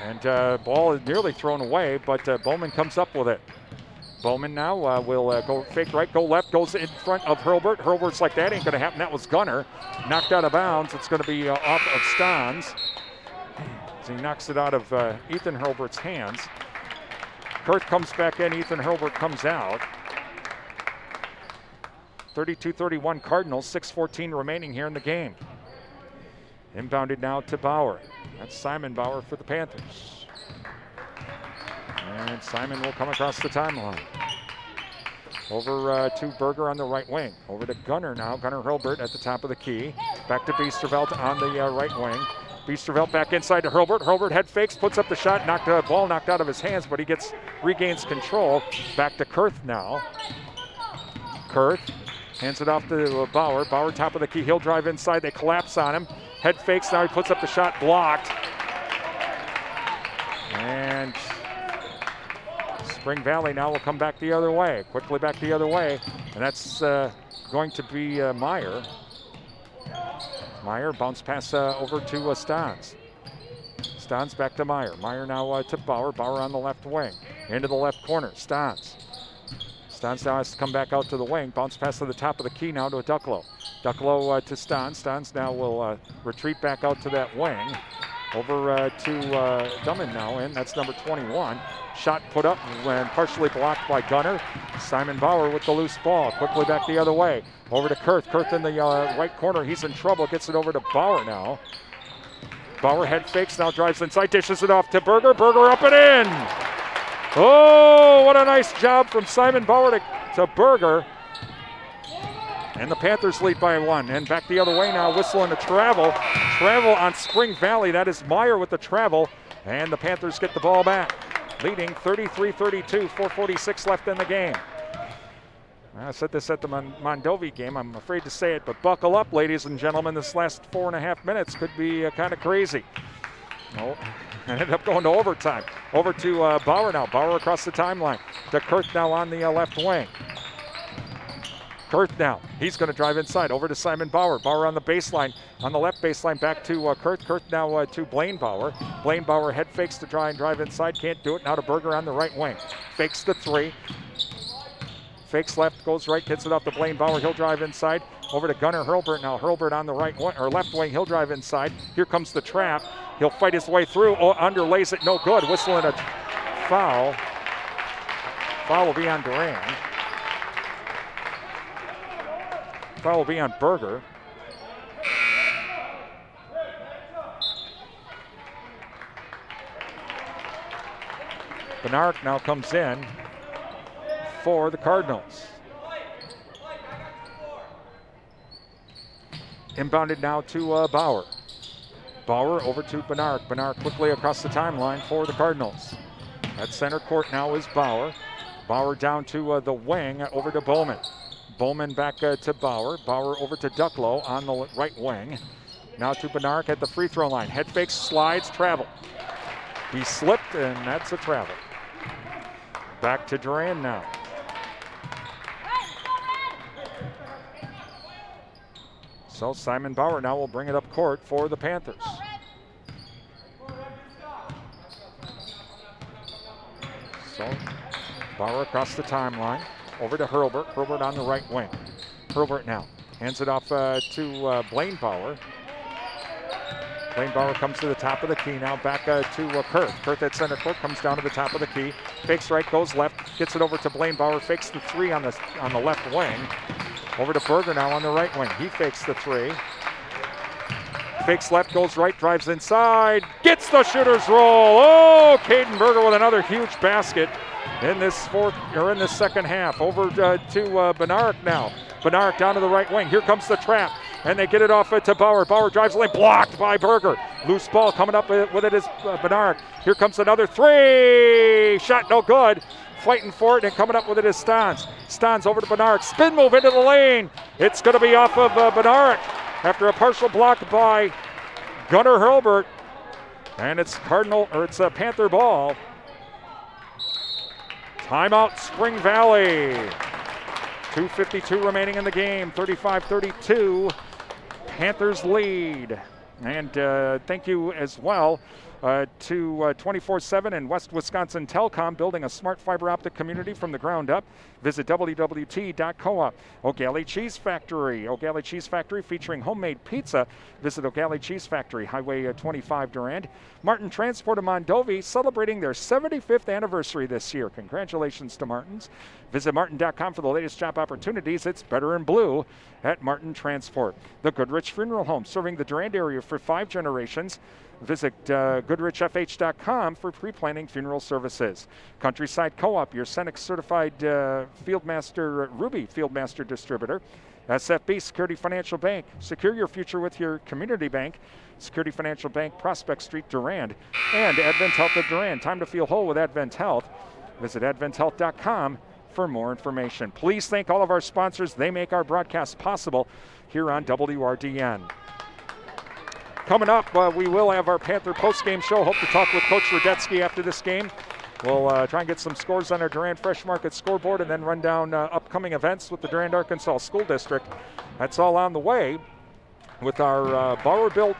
And ball is nearly thrown away, but Bowman comes up with it. Bowman now will go fake right, go left, goes in front of Hurlburt. Hurlburt's like, that ain't going to happen. That was Gunner. Knocked out of bounds. It's going to be off of Stans. So he knocks it out of Ethan Hurlburt's hands. Kurth comes back in. Ethan Hurlburt comes out. 32-31 Cardinals, 6:14 remaining here in the game. Inbounded now to Bauer. That's Simon Bauer for the Panthers. And Simon will come across the timeline. Over to Berger on the right wing. Over to Gunner now. Gunner Hurlburt at the top of the key. Back to Biesterveld on the right wing. Biesterveld back inside to Hurlburt. Hurlburt head fakes, puts up the shot, ball knocked out of his hands, but he regains control. Back to Kurth now. Kurth hands it off to Bauer. Bauer top of the key. He'll drive inside. They collapse on him. Head fakes, now he puts up the shot, blocked. And Spring Valley now will come back the other way, quickly back the other way. And that's going to be Meyer. Meyer bounce pass over to Stans. Stans back to Meyer. Meyer now to Bauer. Bauer on the left wing. Into the left corner, Stans. Stans now has to come back out to the wing. Bounce pass to the top of the key now to Ducklow. Ducklow to Stans. Stans now will retreat back out to that wing. Over to Dummin now in. That's number 21. Shot put up and partially blocked by Gunner. Simon Bauer with the loose ball. Quickly back the other way. Over to Kurth. Kurth in the right corner. He's in trouble. Gets it over to Bauer now. Bauer head fakes. Now drives inside. Dishes it off to Berger. Berger up and in. Oh, what a nice job from Simon Bauer to Berger. And the Panthers lead by 1. And back the other way now, whistling a travel. Travel on Spring Valley. That is Meyer with the travel. And the Panthers get the ball back. Leading 33-32, 4:46 left in the game. I said this at the Mondovi game. I'm afraid to say it, but buckle up, ladies and gentlemen. This last 4.5 minutes could be kind of crazy. Oh, ended up going to overtime. Over to Bauer now. Bauer across the timeline. To Kurth now on the left wing. Kurth now. He's going to drive inside. Over to Simon Bauer. Bauer on the baseline. On the left baseline back to Kurth. Kurth now to Blaine Bauer. Blaine Bauer head fakes to try and drive inside. Can't do it. Now to Berger on the right wing. Fakes the 3. Fakes left, goes right, gets it off to Blaine Bauer. He'll drive inside. Over to Gunner Hurlburt now. Hurlburt on the right wing, or left wing. He'll drive inside. Here comes the trap. He'll fight his way through. Oh, underlays it. No good. Whistling a foul. Foul will be on Durand. Foul will be on Berger. Benark now comes in for the Cardinals. Inbounded now to Bauer. Bauer over to Benark. Benark quickly across the timeline for the Cardinals. At center court now is Bauer. Bauer down to the wing, over to Bowman. Bowman back to Bauer. Bauer over to Ducklow on the right wing. Now to Benark at the free throw line. Head fakes, slides, travel. He slipped, and that's a travel. Back to Durand now. So Simon Bauer now will bring it up court for the Panthers. So Bauer across the timeline. Over to Hurlburt. Hurlburt on the right wing. Hurlburt now hands it off to Blaine Bauer. Blaine Bauer comes to the top of the key now. Back to Kurth. Kurth at center court comes down to the top of the key. Fakes right, goes left. Gets it over to Blaine Bauer. Fakes the 3 on the left wing. Over to Berger now on the right wing. He fakes the 3. Fakes left, goes right, drives inside. Gets the shooter's roll. Oh, Caden Berger with another huge basket in this second half. Over to Benark now. Benark down to the right wing. Here comes the trap. and they get it off to Bauer. Bauer drives the lane, blocked by Berger. Loose ball coming up with it is Bernard. Here comes another three. Shot no good. Fighting for it and coming up with it is Stans. Stans over to Bernard. Spin move into the lane. It's going to be off of Bernard after a partial block by Gunnar Hurlbert. And it's Panther ball. Timeout, Spring Valley. 2:52 remaining in the game. 35-32. Panthers lead. And thank you as well to 24/7 and West Wisconsin Telcom, building a smart fiber optic community from the ground up. Visit wwt.coop. O'Galley Cheese Factory. O'Galley Cheese Factory featuring homemade pizza. Visit O'Galley Cheese Factory, Highway 25 Durand. Martin Transport of Mondovi celebrating their 75th anniversary this year. Congratulations to Martins. Visit martin.com for the latest job opportunities. It's better in blue at Martin Transport. The Goodrich Funeral Home, serving the Durand area for 5 generations. Visit goodrichfh.com for pre-planning funeral services. Countryside Co-op, your Senex certified Fieldmaster Ruby Fieldmaster distributor. SFB Security Financial Bank. Secure your future with your community bank. Security Financial Bank, Prospect Street, Durand. And Advent Health of Durand. Time to feel whole with Advent Health. Visit adventhealth.com for more information. Please thank all of our sponsors. They make our broadcast possible here on WRDN. Coming up, we will have our Panther postgame show. Hope to talk with Coach Radetsky after this game. We'll try and get some scores on our Durand Fresh Market scoreboard and then run down upcoming events with the Durand Arkansas School District. That's all on the way with our Bauer Built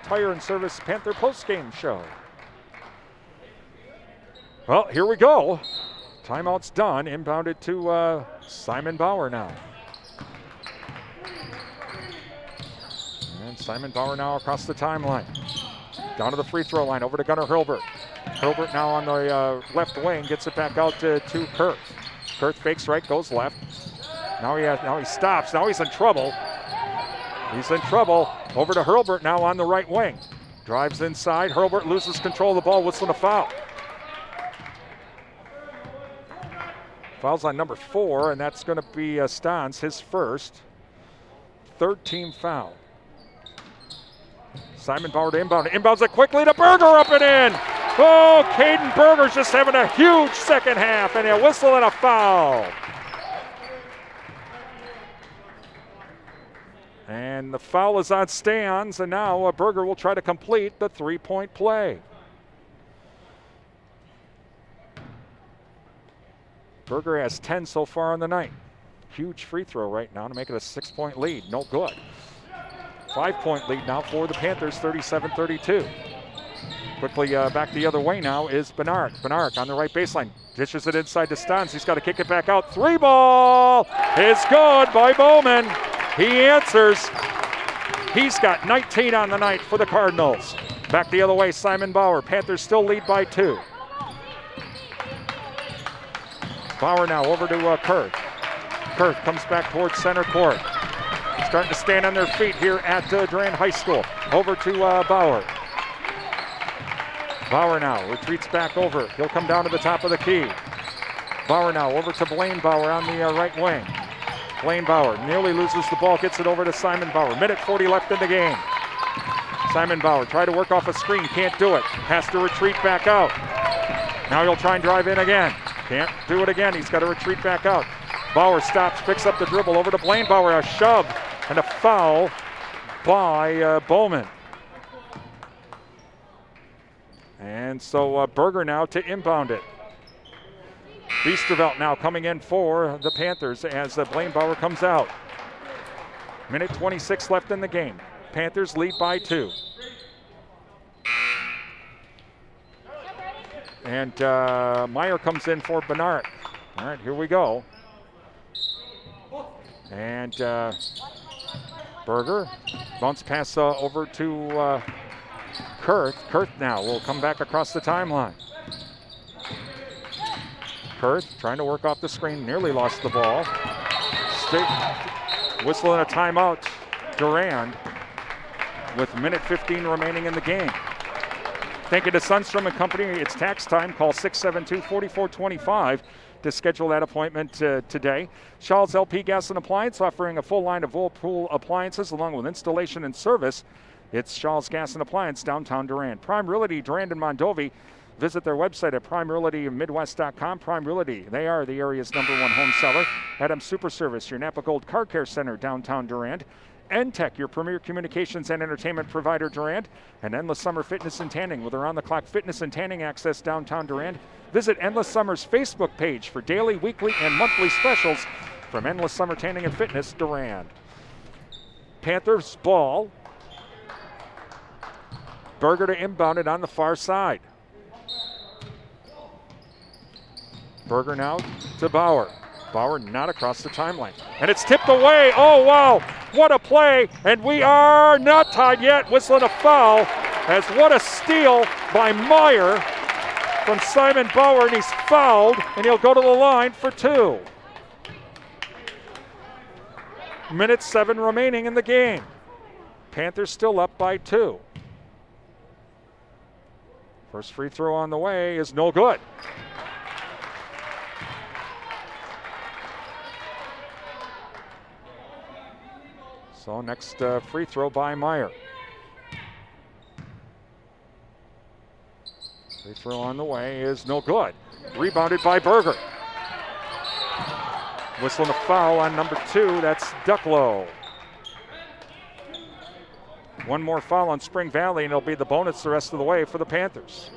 Tire and Service Panther postgame show. Well, here we go. Timeout's done. Inbounded to Simon Bauer now. And Simon Bauer now across the timeline. Down to the free throw line, over to Gunnar Hurlbert. Hurlbert now on the left wing, gets it back out to Kurth. Kurth fakes right, goes left. Now he stops. Now he's in trouble. He's in trouble. Over to Hurlbert now on the right wing. Drives inside. Hurlbert loses control of the ball, whistling a foul. Foul's on number 4, and that's going to be Stans, his first. Third team foul. Simon Bauer to inbound. Inbounds it quickly to Berger, up and in. Oh, Caden Berger's just having a huge second half, and a whistle and a foul. And the foul is on Stans, and now Berger will try to complete the three-point play. Berger has 10 so far on the night. Huge free throw right now to make it a 6-point lead. No good. 5-point lead now for the Panthers, 37-32. Quickly back the other way now is Bernard. Bernard on the right baseline. Dishes it inside to Stans. He's got to kick it back out. 3 ball is good by Bowman. He answers. He's got 19 on the night for the Cardinals. Back the other way, Simon Bauer. Panthers still lead by 2. Bauer now over to Kurth. Kurth comes back towards center court. Starting to stand on their feet here at Durand High School. Over to Bauer. Bauer now retreats back over. He'll come down to the top of the key. Bauer now over to Blaine Bauer on the right wing. Blaine Bauer nearly loses the ball, gets it over to Simon Bauer. Minute 40 left in the game. Simon Bauer tried to work off a screen, can't do it. Has to retreat back out. Now he'll try and drive in again. Can't do it again, he's got to retreat back out. Bauer stops, picks up the dribble over to Blaine Bauer, a shove and a foul by Bowman. And so Berger now to inbound it. Biesterveld now coming in for the Panthers as Blaine Bauer comes out. Minute 26 left in the game. Panthers lead by 2. And Meyer comes in for Bernard. All right, here we go. And Berger, bounce pass over to Kurth. Kurth now will come back across the timeline. Kurth trying to work off the screen, nearly lost the ball. Whistling a timeout, Durand, with minute 15 remaining in the game. Thank you to Sundstrom and Company. It's tax time. Call 672-4425 to schedule that appointment today. Shaw's LP Gas and Appliance offering a full line of Whirlpool appliances along with installation and service. It's Shaw's Gas and Appliance, downtown Durand. Prime Realty, Durand and Mondovi. Visit their website at primerealitymidwest.com. Prime Realty, they are the area's #1 home seller. Adams Super Service, your Napa Gold Car Care Center, downtown Durand. N-Tech, your premier communications and entertainment provider, Durand. And Endless Summer Fitness and Tanning with around-the-clock fitness and tanning access downtown Durand. Visit Endless Summer's Facebook page for daily, weekly, and monthly specials from Endless Summer Tanning and Fitness, Durand. Panthers ball. Berger to inbound it on the far side. Berger now to Bauer. Bauer not across the timeline. And it's tipped away. Oh, wow. What a play. And we are not tied yet. Whistling a foul. As what a steal by Meyer from Simon Bauer. And he's fouled. And he'll go to the line for 2. Minute 7 remaining in the game. Panthers still up by 2. First free throw on the way is no good. So next free throw by Meyer. Free throw on the way is no good. Rebounded by Berger. Whistling a foul on number 2, that's Ducklow. One more foul on Spring Valley and it'll be the bonus the rest of the way for the Panthers.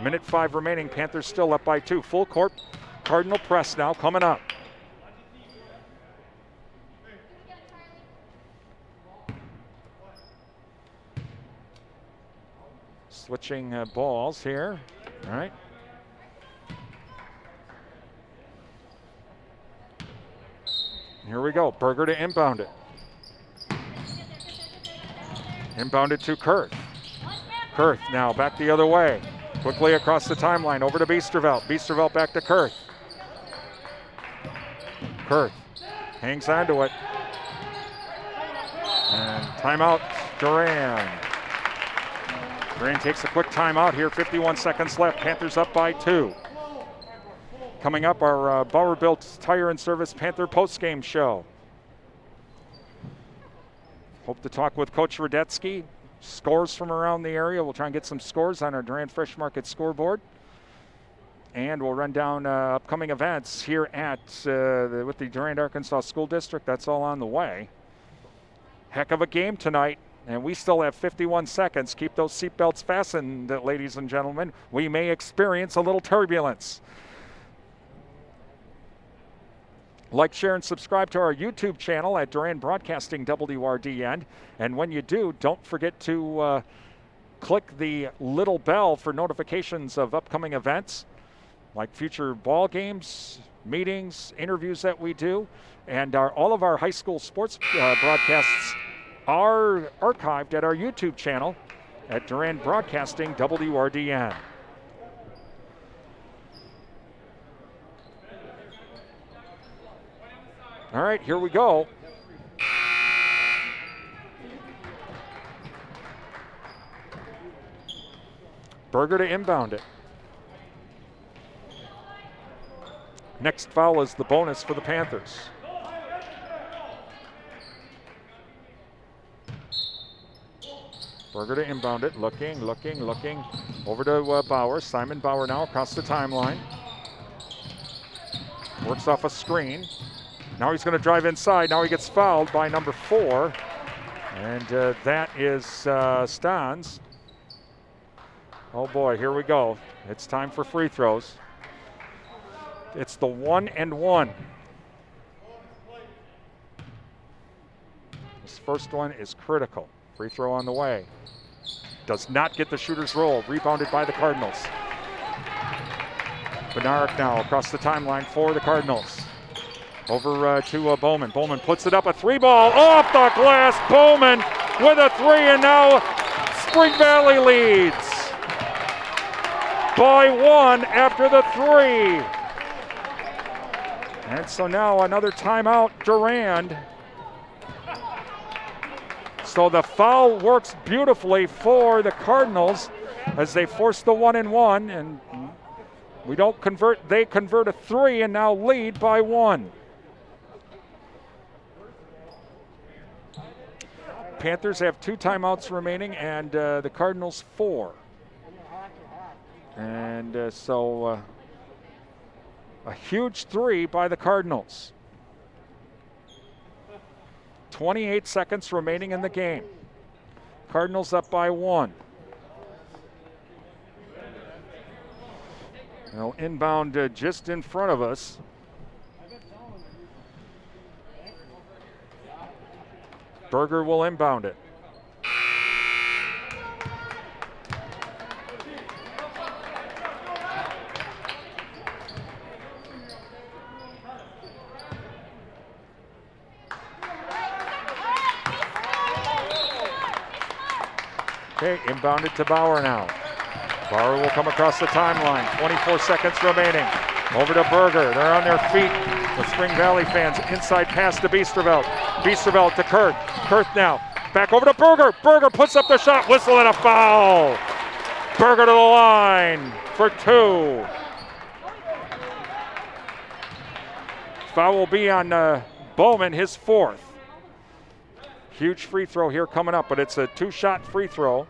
Minute 5 remaining, Panthers still up by 2. Full court Cardinal press now coming up. Switching balls here. All right. Here we go. Berger to inbound it. Inbounded to Kurth. Kurth now back the other way. Quickly across the timeline over to Biesterveld. Biesterveld back to Kurth. Kurth hangs on to it. And timeout, Durand. Durand takes a quick timeout here. 51 seconds left. Panthers up by 2. Coming up, our Bauer Built Tire and Service Panther postgame show. Hope to talk with Coach Radetsky. Scores from around the area. We'll try and get some scores on our Durand Fresh Market scoreboard. And we'll run down upcoming events here at with the Durand, Arkansas School District. That's all on the way. Heck of a game tonight. And we still have 51 seconds. Keep those seatbelts fastened, ladies and gentlemen. We may experience a little turbulence. Like, share, and subscribe to our YouTube channel at Durand Broadcasting WRDN. And when you do, don't forget to click the little bell for notifications of upcoming events, like future ball games, meetings, interviews that we do. And all of our high school sports broadcasts are archived at our YouTube channel at Durand Broadcasting WRDN. All right, here we go. Berger to inbound it. Next foul is the bonus for the Panthers. Berger to inbound it, looking. Over to Bauer. Simon Bauer now across the timeline. Works off a screen. Now he's going to drive inside. Now he gets fouled by number 4. And that is Stans. Oh boy, here we go. It's time for free throws. It's the 1-and-1. This first one is critical. Free throw on the way. Does not get the shooter's roll. Rebounded by the Cardinals. Bednarik now across the timeline for the Cardinals. Over to Bowman. Bowman puts it up, a 3-ball off the glass. Bowman with a 3, and now Spring Valley leads by 1 after the 3. And so now another timeout, Durand. So the foul works beautifully for the Cardinals, as they force the 1-and-1, and we don't convert. They convert a 3 and now lead by 1. Panthers have 2 timeouts remaining, and the Cardinals 4. And so a huge 3 by the Cardinals. 28 seconds remaining in the game. Cardinals up by 1. Now inbound just in front of us. Berger will inbound it. Okay, inbounded to Bauer now. Bauer will come across the timeline. 24 seconds remaining. Over to Berger. They're on their feet. The Spring Valley fans. Inside pass to Biesterveld. Biesterveld to Kurth. Kurth now. Back over to Berger. Berger puts up the shot. Whistle and a foul. Berger to the line for 2. Foul will be on Bowman, his 4th. Huge free throw here coming up, but it's a 2-shot free throw.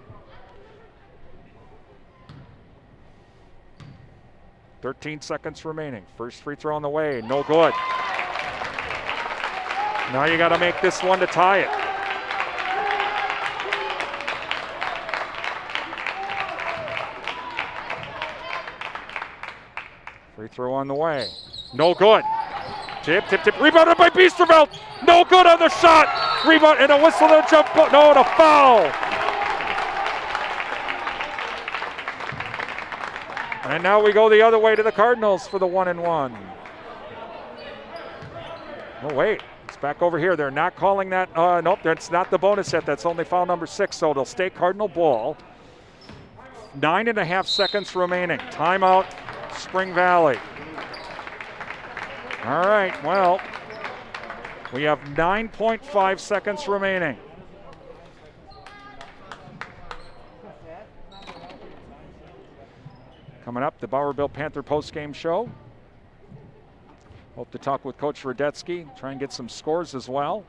13 seconds remaining. First free throw on the way. No good. Now you got to make this one to tie it. Free throw on the way. No good. Tip. Rebounded by Biesterveld. No good on the shot. Rebound and a whistle and a jump. No, and a foul. And now we go the other way to the Cardinals for the 1-and-1. Oh, wait. It's back over here. They're not calling that. Nope, that's not the bonus set. That's only foul number 6, so it'll stay Cardinal ball. 9.5 seconds remaining. Timeout, Spring Valley. All right, well, we have 9.5 seconds remaining. Coming up, the Bowerville Panther postgame show. Hope to talk with Coach Radetsky, try and get some scores as well.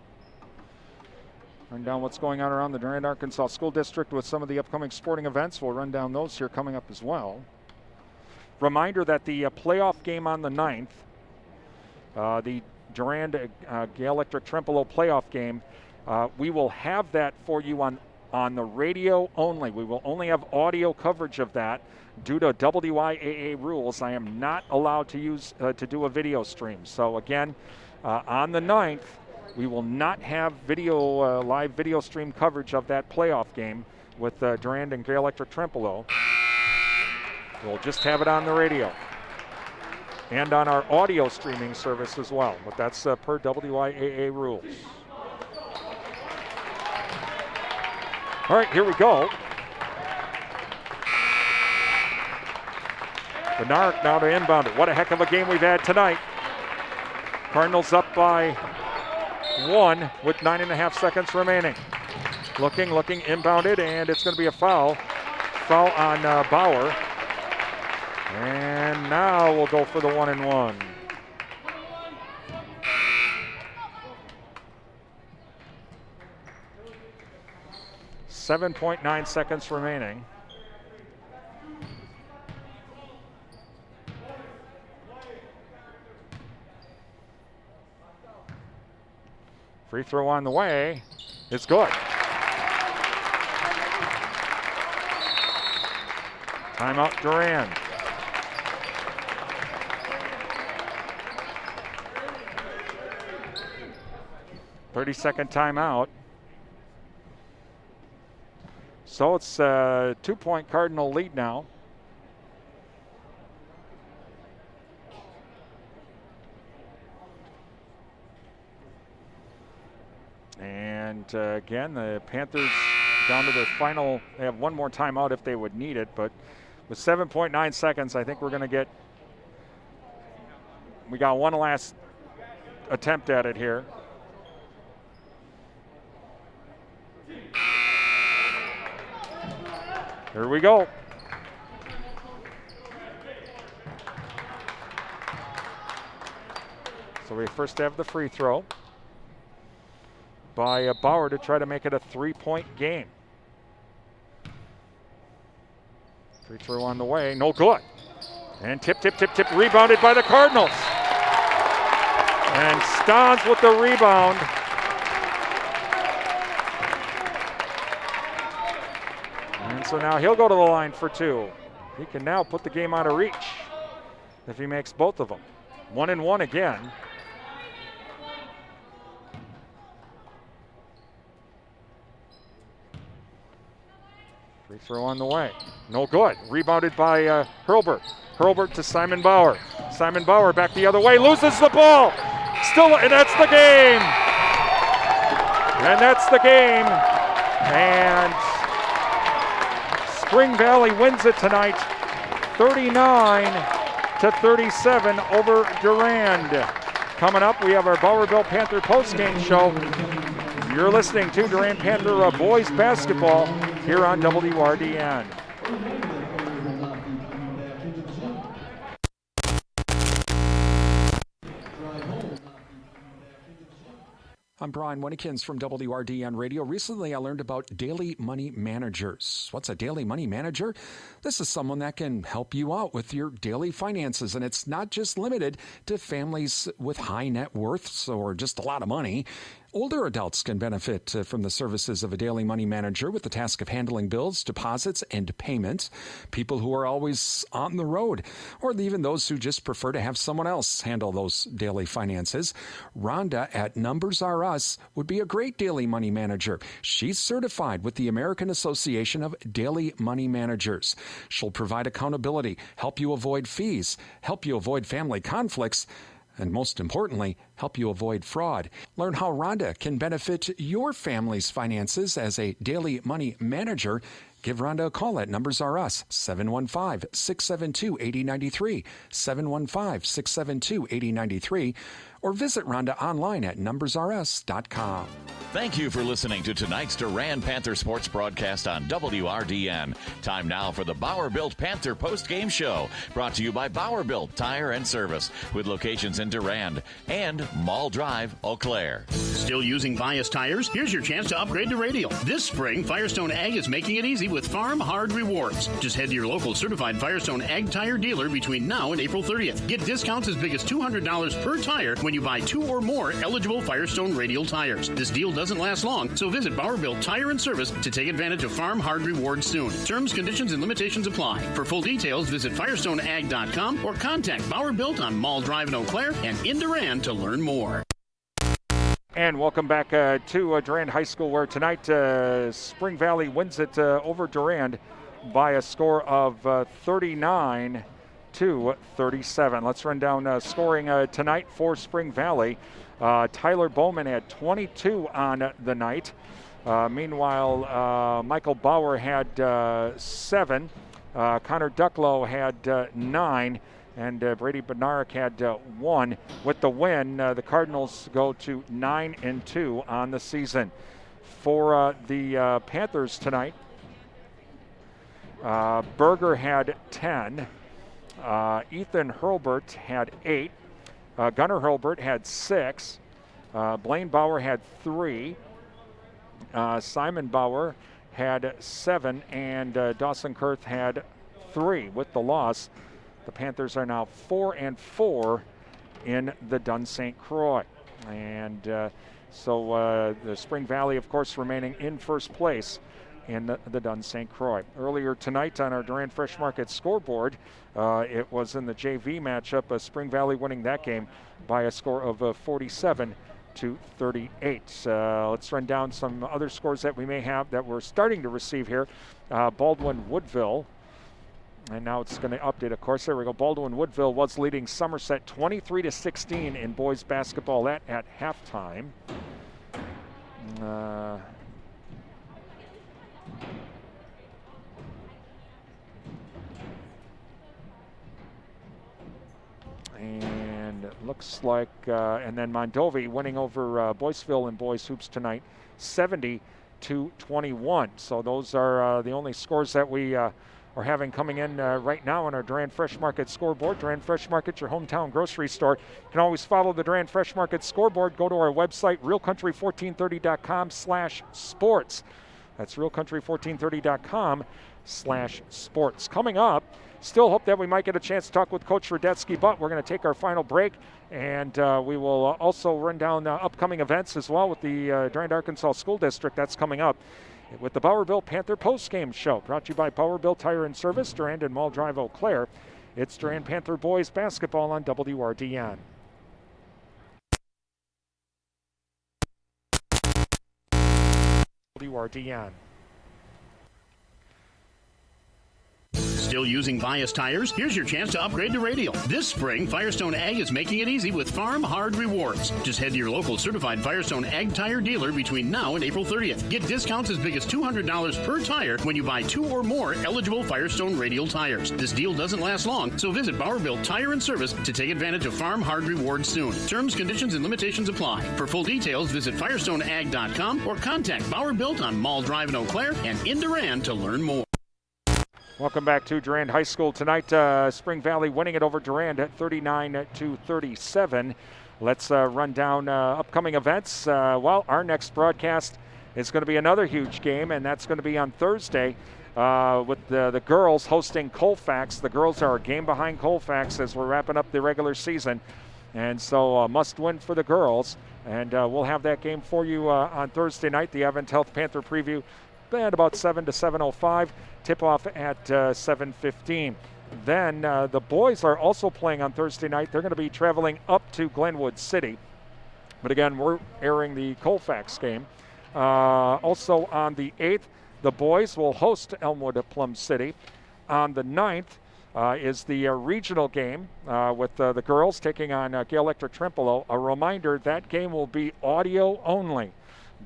Run down what's going on around the Durand, Arkansas School District with some of the upcoming sporting events. We'll run down those here coming up as well. Reminder that the playoff game on the 9th, the Durand Gale Electric Trempealeau playoff game, we will have that for you on the radio only. We will only have audio coverage of that. Due to WYAA rules, I am not allowed to do a video stream. So again, on the 9th, we will not have live video stream coverage of that playoff game with Durand and Gale Electric Trempealeau. We'll just have it on the radio and on our audio streaming service as well. But that's per WYAA rules. All right, here we go. Benark now to inbound it. What a heck of a game we've had tonight. Cardinals up by 1 with 9.5 seconds remaining. Looking, inbounded, and it's going to be a foul. Foul on Bauer. And now we'll go for the 1-and-1. .9 seconds remaining. Free throw on the way. It's good. Timeout, Durand. .30-second timeout. So it's a 2-point Cardinal lead now. And again, the Panthers down to their final. They have one more timeout if they would need it, but with 7.9 seconds, I think we're going to get. We got one last attempt at it here. Here we go. So we first have the free throw by Bauer to try to make it a 3-point game. Free throw on the way, no good. And tip, rebounded by the Cardinals. And Stans with the rebound. And so now he'll go to the line for 2. He can now put the game out of reach if he makes both of them. 1-1 again. Free throw on the way. No good. Rebounded by Hurlburt. Hurlburt to Simon Bauer. Simon Bauer back the other way. Loses the ball. Still, and that's the game. And that's the game. And Spring Valley wins it tonight, 39-37 over Durand. Coming up, we have our Bowerville Panther postgame show. You're listening to Durand Panther boys basketball here on WRDN. I'm Brian Winnikins from WRDN Radio. Recently, I learned about daily money managers. What's a daily money manager? This is someone that can help you out with your daily finances, and it's not just limited to families with high net worths or just a lot of money. Older adults can benefit from the services of a daily money manager with the task of handling bills, deposits, and payments. People who are always on the road, or even those who just prefer to have someone else handle those daily finances. Rhonda at Numbers R Us would be a great daily money manager. She's certified with the American Association of Daily Money Managers. She'll provide accountability, help you avoid fees, help you avoid family conflicts, and most importantly, help you avoid fraud. Learn how Rhonda can benefit your family's finances as a daily money manager. Give Rhonda a call at Numbers R Us, 715-672-8093, 715-672-8093, or visit Rhonda online at numbersrs.com. Thank you for listening to tonight's Durand Panther Sports broadcast on WRDN. Time now for the Bowerbuilt Panther post-game show, brought to you by Bowerbuilt Tire and Service, with locations in Durand and Mall Drive, Eau Claire. Still using bias tires? Here's your chance to upgrade to Radial. This spring, Firestone Ag is making it easy with Farm Hard Rewards. Just head to your local certified Firestone Ag tire dealer between now and April 30th. Get discounts as big as $200 per tire when you buy 2 or more eligible Firestone Radial tires. This deal doesn't last long, so visit Bowerbuilt Tire and Service to take advantage of Farm Hard Rewards soon. Terms, conditions, and limitations apply. For full details, visit FirestoneAg.com or contact Bowerbuilt on Mall Drive in Eau Claire and in Durand to learn more. And welcome back to Durand High School, where tonight Spring Valley wins it over Durand by a score of 39-37. Let's run down scoring tonight for Spring Valley. Tyler Bowman had 22 on the night. Meanwhile, Michael Bauer had 7. Connor Ducklow had 9. And Brady Bednarik had 1. With the win, the Cardinals go to 9-2 on the season. For the Panthers tonight, Berger had 10. Ethan Hurlburt had 8. Gunnar Hurlburt had 6. Blaine Bauer had 3. Simon Bauer had 7. And Dawson Kurth had 3. With the loss, the Panthers are now 4-4 in the Dunn St. Croix. And so the Spring Valley, of course, remaining in first place in the Dunn St. Croix. Earlier tonight on our Durand Fresh Market scoreboard, it was in the JV matchup, Spring Valley winning that game by a score of 47-38. Let's run down some other scores that we may have that we're starting to receive here. Baldwin Woodville. And now it's going to update, of course. There we go. Baldwin Woodville was leading Somerset 23-16 in boys basketball at halftime. And it looks like, and then Mondovi winning over Boyceville in boys hoops tonight, 70-21. So those are the only scores that we are having coming in right now on our Durand Fresh Market scoreboard. Durand Fresh Market, your hometown grocery store. You can always follow the Durand Fresh Market scoreboard. Go to our website, realcountry1430.com/sports. That's realcountry1430.com/sports. Coming up, still hope that we might get a chance to talk with Coach Radetsky, but we're going to take our final break, and we will also run down upcoming events as well with the Durand, Arkansas School District. That's coming up with the Bowerville Panther postgame show, brought to you by Bowerville Tire and Service, Durand and Mall Drive, Eau Claire. It's Durand Panther boys basketball on WRDN. WRDN. Still using Bias tires? Here's your chance to upgrade to Radial. This spring, Firestone Ag is making it easy with Farm Hard Rewards. Just head to your local certified Firestone Ag tire dealer between now and April 30th. Get discounts as big as $200 per tire when you buy 2 or more eligible Firestone Radial tires. This deal doesn't last long, so visit Bowerville Tire and Service to take advantage of Farm Hard Rewards soon. Terms, conditions, and limitations apply. For full details, visit FirestoneAg.com or contact Bowerville on Mall Drive in Eau Claire and in Durand to learn more. Welcome back to Durand High School tonight. Spring Valley winning it over Durand at 39-37. Let's run down upcoming events. Well, our next broadcast is going to be another huge game, and that's going to be on Thursday with the girls hosting Colfax. The girls are a game behind Colfax as we're wrapping up the regular season, and so must win for the girls. And we'll have that game for you on Thursday night, the Advent Health Panther preview at about 7 to 7:05. Tip-off at 7:15. Then the boys are also playing on Thursday night. They're going to be traveling up to Glenwood City. But again, we're airing the Colfax game. Also on the 8th, the boys will host Elmwood at Plum City. On the 9th is the regional game with the girls taking on Gale Electric Trempealeau. A reminder, that game will be audio only.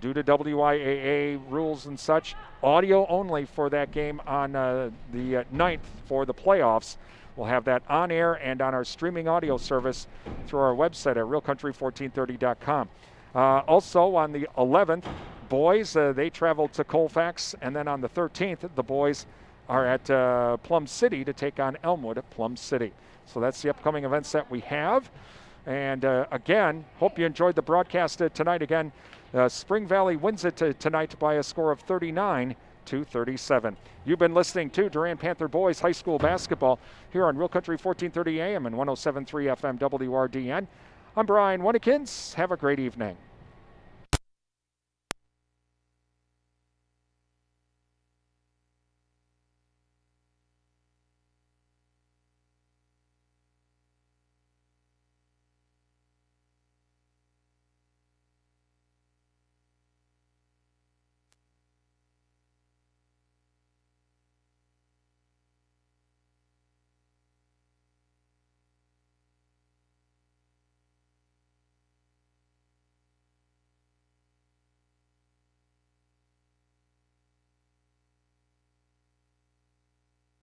Due to WIAA rules and such, audio only for that game on the 9th for the playoffs. We'll have that on air and on our streaming audio service through our website at realcountry1430.com. Also on the 11th, boys, they travel to Colfax, and then on the 13th, the boys are at Plum City to take on Elmwood at Plum City. So that's the upcoming events that we have. And again, hope you enjoyed the broadcast tonight. Again, Spring Valley wins it tonight by a score of 39-37. You've been listening to Durand Panther Boys High School Basketball here on Real Country 1430 AM and 107.3 FM WRDN. I'm Brian Winnikins. Have a great evening.